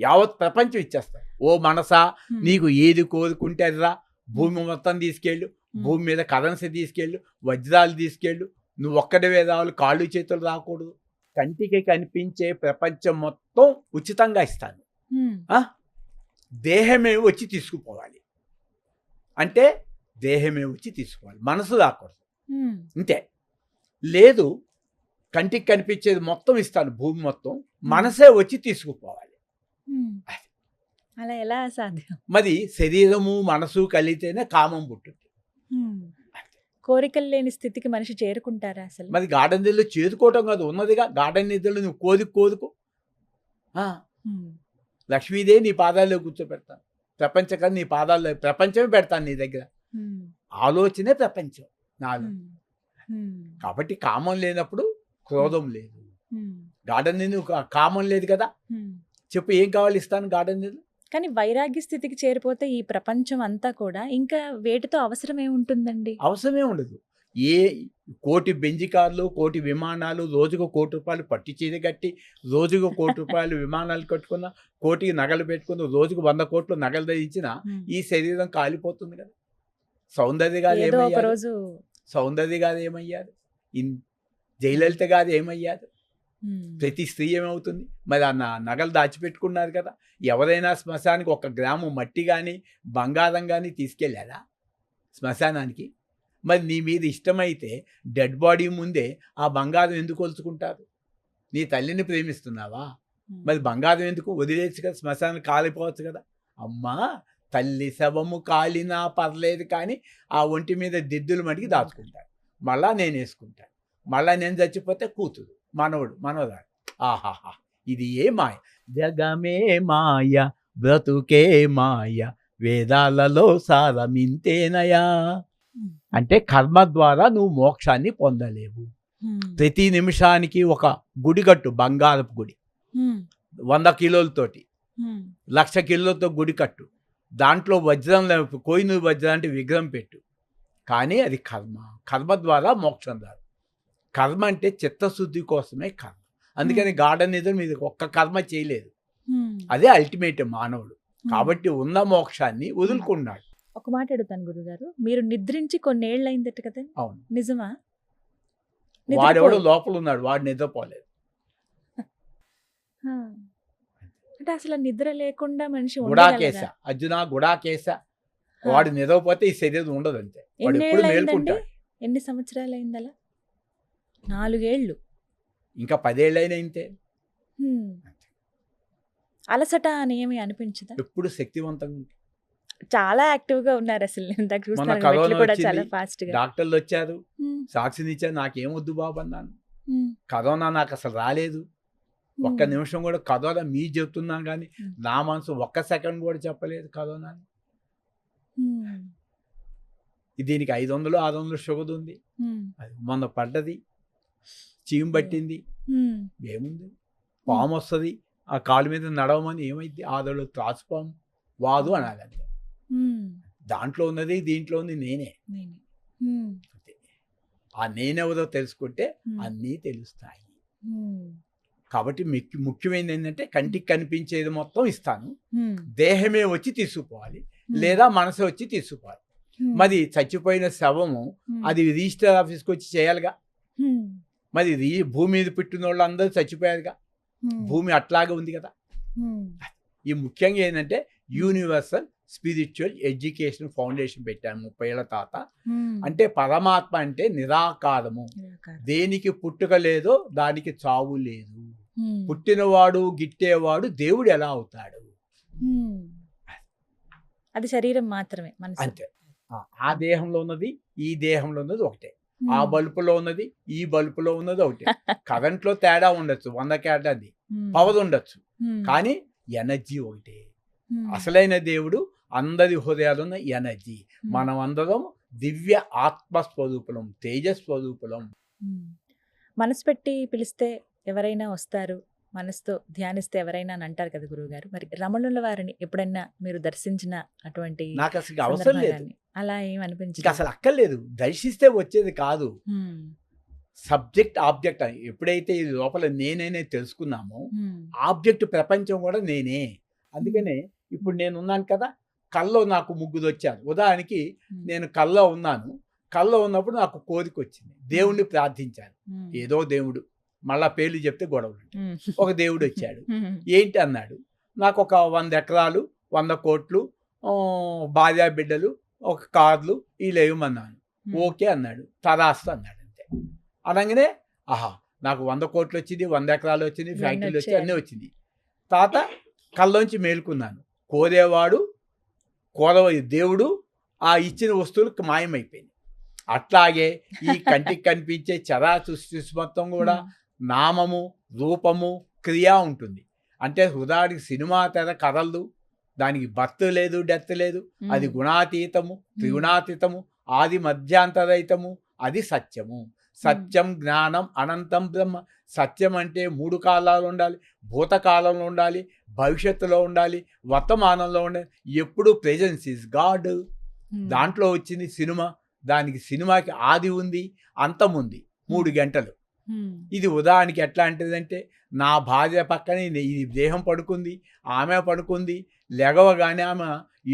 యావత్ ప్రపంచం ఇచ్చేస్తాను. ఓ మనసా, నీకు ఏది కోరుకుంటే అదిరా, భూమి మొత్తం తీసుకెళ్ళు, భూమి మీద కరెన్సీ తీసుకెళ్ళు, వజ్రాలు తీసుకెళ్ళు, నువ్వు ఒక్కడివే రావాలి, కాళ్ళు చేతులు రాకూడదు, కంటికి కనిపించే ప్రపంచం మొత్తం ఉచితంగా ఇస్తాను. దేహమే వచ్చి తీసుకుపోవాలి అంటే దేహమే వచ్చి తీసుకోవాలి, మనసు రాకూడదు. అంతే. లేదు, కంటికి కనిపించేది మొత్తం ఇస్తాను, భూమి మొత్తం, మనసే వచ్చి తీసుకుపోవాలి. అలా ఎలా సాధ్యం? మరి శరీరము మనసు కలిగితేనే కామం పుట్టింది. కోరికలు లేని స్థితికి మనిషి చేరుకుంటారా అసలు? మరి గార్డెన్ నిధులు చేరుకోవటం కాదు, ఉన్నదిగా గార్డెన్ నిధులు. నువ్వు కోదుకు లక్ష్మీదేవి నీ పాదాల్లో కూర్చోబెడతాను, ప్రపంచం నీ పాదాల్లో, ప్రపంచమే పెడతాను నీ దగ్గర. ఆలోచనే ప్రపంచం నాలో. కాబట్టి కామం లేనప్పుడు క్రోధం లేదు. గార్డెన్ నిధులు కామం లేదు కదా, చెప్పు ఏం కావాలి ఇస్తాను గార్డెన్ నిధులు. కానీ వైరాగ్య స్థితికి చేరిపోతే ఈ ప్రపంచం అంతా కూడా ఇంకా వేటితో అవసరం ఏముంటుందండి? అవసరమే ఉండదు. ఏ కోటి బెంజి కార్లు, కోటి విమానాలు, రోజుకు 1 కోటి రూపాయలు పట్టి చీర కట్టి, రోజుకు 1 కోటి రూపాయలు విమానాలు కట్టుకున్న, కోటికి నగలు పెట్టుకున్న, రోజుకు 100 కోట్లు నగలు ధరించిన ఈ శరీరం కాలిపోతుంది కదా. సౌందర్య గారు ఏమయ్యారు? సౌందర్య గారు ఏమయ్యారు? జయలలిత గారు ఏమయ్యారు? ప్రతి స్త్రీ ఏమవుతుంది? మరి ఆ నగలు దాచిపెట్టుకున్నారు కదా. ఎవరైనా శ్మశానికి 1 గ్రాము మట్టి కానీ బంగారం కానీ తీసుకెళ్ళారా శ్మశానానికి? మరి నీ మీద ఇష్టమైతే డెడ్ బాడీ ముందే ఆ బంగారం ఎందుకు కొలుచుకుంటారు? నీ తల్లిని ప్రేమిస్తున్నావా? మరి బంగారం ఎందుకు వదిలేచ్చు కదా, శ్మశానం కాలిపోవచ్చు కదా. అమ్మా, తల్లి శవము కాలినా పర్లేదు కానీ ఆ ఒంటి మీద దిద్దులు మటుకి దాచుకుంటాడు. మళ్ళా నేను వేసుకుంటాను, మళ్ళా నేను చచ్చిపోతే కూతురు, మనవడు, మనవరాడు. ఆహాహా, ఇది ఏ మాయ! జగమే మాయ, బ్రతుకే మాయ, వేదాలలో సారమింతేనయా. అంటే కర్మ ద్వారా నువ్వు మోక్షాన్ని పొందలేవు. ప్రతి నిమిషానికి ఒక గుడి కట్టు, బంగారపు గుడి, 100 కిలోలతోటి, 1,00,000 కిలోలతో గుడి కట్టు, దాంట్లో వజ్రం, కోయినూరు వజ్రం అంటే విగ్రహం పెట్టు. కానీ అది కర్మ. కర్మ ద్వారా మోక్షం రాదు. కర్మ అంటే చిత్తశుద్ధి కోసమే కర్మ. అందుకని గార్డెన్ నిధులు మీద ఒక్క కర్మ చేయలేదు. అదే అల్టిమేట్ మానవుడు. కాబట్టి ఉన్న మోక్షాన్ని వదులుకున్నాడు. ఒక మాట అడుగుతాను గురుగారు, మీరు నిద్రించి కొన్నేళ్ళు అయిందట కదా? అవును. నిజమా? వాడెవడో లోపల ఉన్నాడు, వాడు నిద్రపోలేదు. అంటే అసలు నిద్ర లేకుండా మనిషి గుడాకేశ, అర్జున గుడాకేశ, వాడు నిద్రపోతే ఈ శరీరం ఉండదు. అంతే. వాడు ఎప్పుడు మేల్కుంటాడు. ఎన్ని సంవత్సరాలు అయింది అలా? 4 ఏళ్ళు, ఇంకా 10 ఏళ్ళైనా ఇంతే. అలసట అని ఏమి అనిపించదా? ఎప్పుడు శక్తివంతంగా, చాలా యాక్టివ్ గా ఉన్నారు అసలు. డాక్టర్లు వచ్చారు, సాక్షిని ఇచ్చారు, నాకేం వద్దు బాబు అన్నాను. కరోనా నాకు అసలు రాలేదు, ఒక్క నిమిషం కూడా కరోనా మీ చెప్తున్నాను కానీ నా మనసు 1 సెకండ్ కూడా చెప్పలేదు కరోనా. దీనికి 500, 600 షుగర్ ఉంది. అది మొన్న పడ్డది, చీము పట్టింది, ఏముంది, పాము వస్తుంది ఆ కాలు మీద నడవమని, ఏమైంది, ఆదోళ్ళు త్రాసుపాము వాదు అనాలంటే. దాంట్లో ఉన్నది దీంట్లో ఉంది నేనే. ఆ నేనెవరో తెలుసుకుంటే అన్నీ తెలుస్తాయి. కాబట్టి ముఖ్యమైనది ఏంటంటే కంటికి కనిపించేది మొత్తం ఇస్తాను, దేహమే వచ్చి తీసుకుపోవాలి, లేదా మనసు వచ్చి తీసుకుపోవాలి. మరి చచ్చిపోయిన శవము అది రిజిస్టర్ ఆఫీస్కి వచ్చి చేయాలిగా. మరి భూమి మీద పుట్టిన వాళ్ళు అందరూ చచ్చిపోయారుగా, భూమి అట్లాగే ఉంది కదా. ఈ ముఖ్యంగా ఏంటంటే యూనివర్సల్ స్పిరిచువల్ ఎడ్యుకేషన్ ఫౌండేషన్ పెట్టాను 30 ఏళ్ల తాత. అంటే పరమాత్మ అంటే నిరాకారము, దేనికి పుట్టుక లేదో దానికి చావు లేదు. పుట్టినవాడు గిట్టేవాడు దేవుడు ఎలా అవుతాడు? అది శరీరం మాత్రమే, మనసు అంతే. ఆ దేహంలో ఉన్నది ఈ దేహంలో ఉన్నది ఒకటే, ఆ బల్బులో ఉన్నది ఈ బల్బులో ఉన్నది ఒకటే. కరెంట్ లో తేడా ఉండొచ్చు, 100 కేటది పవర్ ఉండొచ్చు, కానీ ఎనర్జీ ఒకటే. అసలైన దేవుడు అందరి హృదయాలు ఉన్న ఎనర్జీ. మనం అందరం దివ్య ఆత్మస్వరూపులం, తేజస్వరూపులం. మనసు పెట్టి పిలిస్తే ఎవరైనా వస్తారు, మనసుతో ధ్యానిస్తే ఎవరైనా అని అంటారు కదా గురువుగారు. మరి రమణుల వారిని ఎప్పుడైనా మీరు దర్శించిన అటువంటి నాకు అసలు అవసరం లేదు, సందర్భాలు అలా ఏమనిపించింది? ఇంకా అసలు అక్కర్లేదు, దర్శిస్తే వచ్చేది కాదు. సబ్జెక్ట్ ఆబ్జెక్ట్ అని ఎప్పుడైతే ఈ లోపల నేనే తెలుసుకున్నామో, ఆబ్జెక్ట్ ప్రపంచం కూడా నేనే. అందుకనే ఇప్పుడు నేను ఉన్నాను కదా, కల్లో నాకు ముగ్గురు వచ్చారు. ఉదాహరణకి నేను కల్లో ఉన్నాను, కల్లో ఉన్నప్పుడు నాకు కోరిక వచ్చింది, దేవుణ్ణి ప్రార్థించాను. ఏదో దేవుడు, మళ్ళా పేర్లు చెప్తే గొడవలు. ఒక దేవుడు వచ్చాడు, ఏంటి అన్నాడు, నాకు ఒక 100 ఎకరాలు 100 కోట్లు భార్యా బిడ్డలు ఒక కార్లు ఇలా ఇవ్వమన్నాను. ఓకే అన్నాడు, తదాస్తు అన్నాడు. అంతే. అనగానే ఆహా నాకు 100 కోట్లు వచ్చింది, 100 ఎకరాలు వచ్చింది, ఫ్యాక్టరీలు వచ్చి అన్నీ వచ్చింది. తాత కల్లోంచి మేలుకున్నాను, కోరేవాడు దేవుడు ఆ ఇచ్చిన వస్తువులకు మాయమైపోయింది. అట్లాగే ఈ కంటికి కనిపించే సృష్టి మొత్తం కూడా నామము రూపము క్రియ ఉంటుంది. అంటే ఉదాహరణకి సినిమా తెర కదలదు, దానికి బర్త్ లేదు, డెత్ లేదు. అది గుణాతీతము, త్రిగుణాతీతము, ఆది మధ్యాంతరహితము. అది సత్యము. సత్యం జ్ఞానం అనంతం బ్రహ్మ. సత్యం అంటే 3 కాలాలు ఉండాలి, భూతకాలంలో ఉండాలి, భవిష్యత్తులో ఉండాలి, వర్తమానంలో ఉండాలి. ఎప్పుడు ప్రెజెన్స్ ఇస్ గాడ్. దాంట్లో వచ్చింది సినిమా, దానికి సినిమాకి ఆది ఉంది, అంతం ఉంది, 3 గంటలు. ఇది ఉదాహరణకి ఎట్లా అంటేదంటే, నా భార్య పక్కనే ఈ దేహం పడుకుంది, ఆమె పడుకుంది, లెగవగానే ఆమె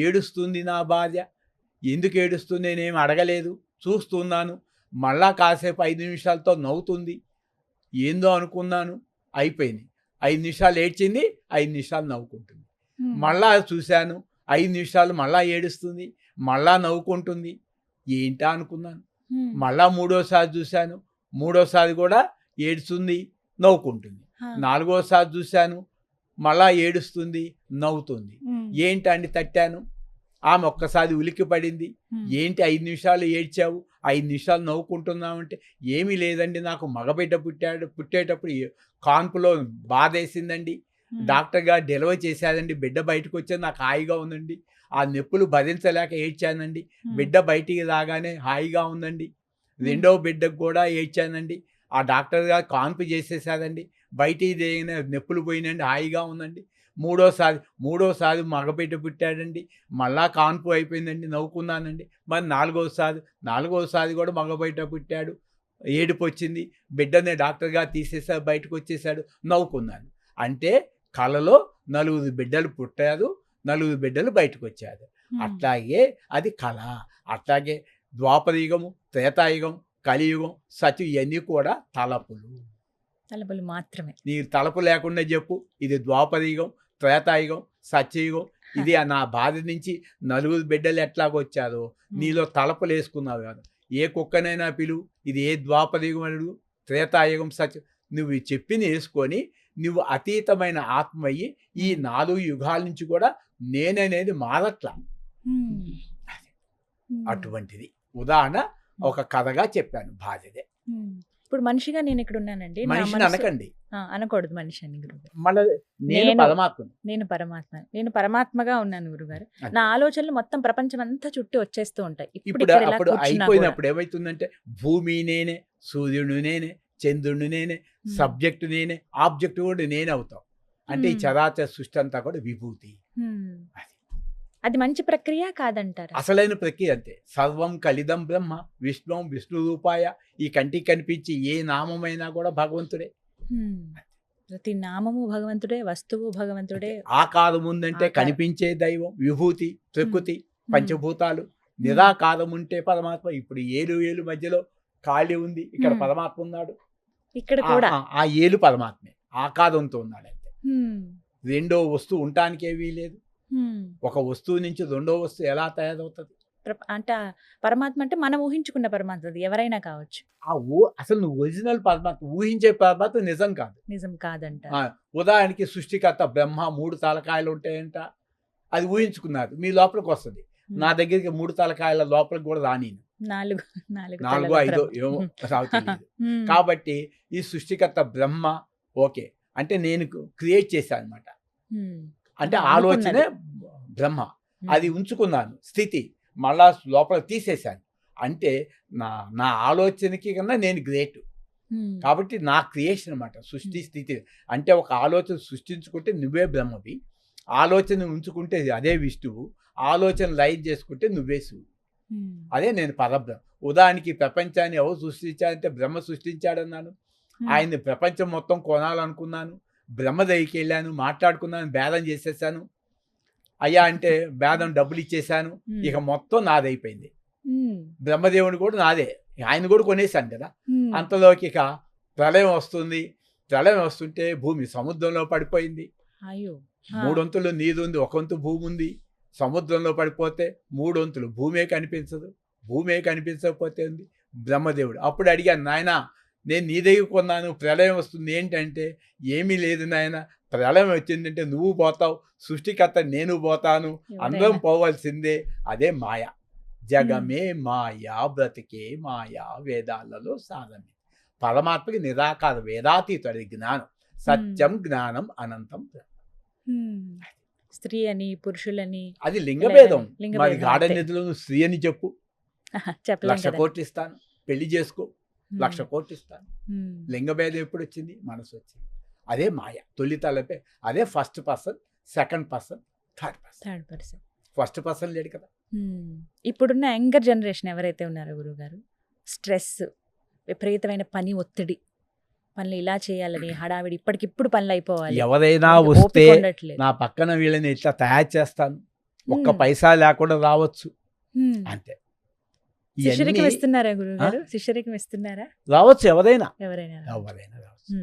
ఏడుస్తుంది. నా భార్య ఎందుకు ఏడుస్తుంది నేనేం అడగలేదు, చూస్తున్నాను. మళ్ళా కాసేపు 5 నిమిషాలతో నవ్వుతుంది, ఏందో అనుకున్నాను, అయిపోయింది. 5 నిమిషాలు ఏడ్చింది, 5 నిమిషాలు నవ్వుకుంటుంది. మళ్ళా చూశాను, 5 నిమిషాలు మళ్ళా ఏడుస్తుంది, మళ్ళా నవ్వుకుంటుంది, ఏంటా అనుకున్నాను. మళ్ళా 3వసారి చూశాను, 3వసారి కూడా ఏడుస్తుంది, నవ్వుకుంటుంది. 4వసారి చూశాను, మళ్ళా ఏడుస్తుంది, నవ్వుతుంది. ఏంటండి తట్టాను, ఆమె ఒక్కసారి ఉలిక్కి పడింది. ఏంటి 5 నిమిషాలు ఏడ్చావు, 5 నిమిషాలు నవ్వుకుంటున్నామంటే, ఏమీ లేదండి, నాకు మగబిడ్డ పుట్టేటప్పుడు కాన్పులో బాధేసిందండి, డాక్టర్ గారు డెలివరీ చేశారండి, బిడ్డ బయటకు వచ్చేది, నాకు హాయిగా ఉందండి, ఆ నొప్పులు భరించలేక ఏడ్చానండి, బిడ్డ బయటికి రాగానే హాయిగా ఉందండి. 2వ బిడ్డకు కూడా ఏడ్చానండి, ఆ డాక్టర్ గారు కాన్పు చేసేసారండి, బయటికి దిగిన నొప్పులు పోయినండి, హాయిగా ఉందండి. 3వసారి మగబిడ్డ పుట్టాడండి, మళ్ళా కాన్పు అయిపోయిందండి, నవ్వుకున్నానండి. మరి 4వసారి కూడా మగబిడ్డ పుట్టాడు, ఏడుపు వచ్చింది, బిడ్డనే డాక్టర్ గారు తీసేసారు, బయటకు వచ్చేసాడు, నవ్వుకున్నాను. అంటే కళలో 4 బిడ్డలు పుట్టారు, 4 బిడ్డలు బయటకు వచ్చారు. అట్లాగే అది కళ. అట్లాగే ద్వాపరయుగము, త్రేతాయుగం, కలియుగం, సత్యం, ఇవన్నీ కూడా తలపులు మాత్రమే. నీ తలపు లేకుండా చెప్పు, ఇది ద్వాపరయుగం, త్రేతాయుగం, సత్యయుగం. ఇది నా బాధ నుంచి 4 బిడ్డలు ఎట్లాగొచ్చారో నీలో తలపులు వేసుకున్నావు కాదు. ఏ కుక్కనైనా పిలువు, ఇది ఏ ద్వాపరయుగం అడుగు, త్రేతాయుగం, సత్యం, నువ్వు చెప్పింది వేసుకొని నువ్వు అతీతమైన ఆత్మ అయ్యి ఈ 4 యుగాల నుంచి కూడా నేననేది మారట్లా. అటువంటిది ఉదాహరణ ఒక కథగా చెప్పాను, భార్యదే. ఇప్పుడు మనిషిగా నేను ఇక్కడ ఉన్నానండి, మనిషిని అనకండి, అనకూడదు మనిషి అని గురుగారు. మళ్ళీ నేను పరమాత్మగా ఉన్నాను గురుగారు. నా ఆలోచనలు మొత్తం ప్రపంచం అంతా చుట్టూ వచ్చేస్తూ ఉంటాయి. అప్పుడు అయిపోయినప్పుడు ఏమైతుందంటే, భూమి నేనే, సూర్యుడు నేనే, చంద్రుడు నేనే, సబ్జెక్టు నేనే, ఆబ్జెక్ట్ కూడా నేనే అవుతాం. అంటే ఈ చరాచర సృష్టి అంతా కూడా విభూతి. అది మంచి ప్రక్రియ కాదంటారు? అసలైన ప్రక్రియ అంతే. సర్వం కలిదం బ్రహ్మ విష్ణుం విష్ణు రూపాయ. ఈ కంటికి కనిపించి ఏ నామమైనా కూడా భగవంతుడే. ప్రతి నామము భగవంతుడే, వస్తువు భగవంతుడే. ఆకారం ఉందంటే కనిపించే దైవం, విభూతి, ప్రకృతి, పంచభూతాలు. నిరాకారం ఉంటే పరమాత్మ. ఇప్పుడు ఏలు మధ్యలో ఖాళీ ఉంది, ఇక్కడ పరమాత్మ ఉన్నాడు. ఇక్కడ కూడా ఆ ఏలు పరమాత్మే, ఆకారంతో ఉన్నాడు అంతే. 2వ వస్తువు ఉండటానికే వీలేదు. ఒక వస్తువు నుంచి రెండో వస్తువు ఎలా తయారవుతుంది? అంటే ఆ పరమాత్మ అంటే మనం ఊహించుకున్న పరమాత్మ, అది ఎవరైనా కావచ్చు. అసలు నువ్వు ఒరిజినల్ పరమాత్మ, ఊహించే పరమాత్మ నిజం కాదు. నిజం కాదంట. ఉదాహరణకి సృష్టికర్త బ్రహ్మ 3 తలకాయలు ఉంటాయంట, అది ఊహించుకున్నారు. మీ లోపలికి వస్తుంది. నా దగ్గరికి 3 తలకాయల లోపలికి కూడా రానిను. 4 5 ఏమో నాకు తెలియదు. కాబట్టి ఈ సృష్టికర్త బ్రహ్మ ఓకే అంటే నేను క్రియేట్ చేశాను అనమాట. అంటే ఆలోచనే బ్రహ్మ, అది ఉంచుకున్నాను స్థితి, మళ్ళా లోపల తీసేశాను. అంటే నా ఆలోచనకి కన్నా నేను గ్రేట్. కాబట్టి నా క్రియేషన్ అనమాట సృష్టి స్థితి. అంటే ఒక ఆలోచన సృష్టించుకుంటే నువ్వే బ్రహ్మవి, ఆలోచన ఉంచుకుంటే అదే విష్ణువు, ఆలోచన లైన్ చేసుకుంటే నువ్వే శివుడు. అదే నేను పరబ్రహ్మ. ఉదాహరణకి ప్రపంచాన్ని ఎవరు సృష్టించారంటే బ్రహ్మ సృష్టించాడన్నాను. ఆయన్ని ప్రపంచం మొత్తం కొనాలనుకున్నాను, బ్రహ్మ దగ్గరికి వెళ్ళాను, మాట్లాడుకున్నాను, భేదం చేసేసాను. అయ్యా అంటే భేదం డబ్బులు ఇచ్చేసాను, ఇక మొత్తం నాదైపోయింది. బ్రహ్మదేవుని కూడా నాదే, ఆయన కూడా కొనేసాను కదా. అంతలోకి ఇక ప్రళయం వస్తుంది. ప్రళయం వస్తుంటే భూమి సముద్రంలో పడిపోయింది. 3 వంతులు నీరు ఉంది, 1 వంతు భూమి ఉంది. సముద్రంలో పడిపోతే 3 వంతులు భూమే కనిపించదు. భూమే కనిపించకపోతే ఉంది బ్రహ్మదేవుడు. అప్పుడు అడిగాను, నాయన నేను నీ దగ్గర కొన్నాను, ప్రళయం వస్తుంది ఏంటంటే, ఏమీ లేదు నాయన, ప్రళయం వచ్చిందంటే నువ్వు పోతావు, సృష్టికర్త నేను పోతాను, అందరం పోవాల్సిందే. అదే మాయ. జగమే మాయా బ్రతికే మాయా వేదాలలో సాధమే. పరమాత్మకి నిరాకార వేదాతీత, అది జ్ఞానం, సత్యం జ్ఞానం అనంతం. స్త్రీ అని పురుషులని అది లింగభేదం. మరి గాఢ నిధులు స్త్రీ అని చెప్పు, 1,00,000 కోట్లు ఇస్తాను, పెళ్లి చేసుకో, 1,00,000 కోట్లు ఇస్తాను. లింగభేదం ఎప్పుడు వచ్చింది? మనసు వచ్చింది. అదే మాయ. తొలి తలపే అదే first person, second person, third person. First person లేడు కదా. ఇప్పుడున్న యంగర్ జనరేషన్ ఎవరైతే ఉన్నారో గురుగారు, స్ట్రెస్, విపరీతమైన పని ఒత్తిడి, పనులు ఇలా చేయాలని హడావిడి, ఇప్పటికిప్పుడు పనులు అయిపోవాలి. ఎవరైనా వస్తే నా పక్కన వీళ్ళని ఇట్లా తయారు చేస్తాను, ఒక్క పైసా లేకుండా రావచ్చు అంతే. శిష్యరికం ఇస్తున్నారా గురుగారు? శిష్యరికం ఇస్తున్నారా? రావచ్చు, ఎవరైనా రావచ్చు.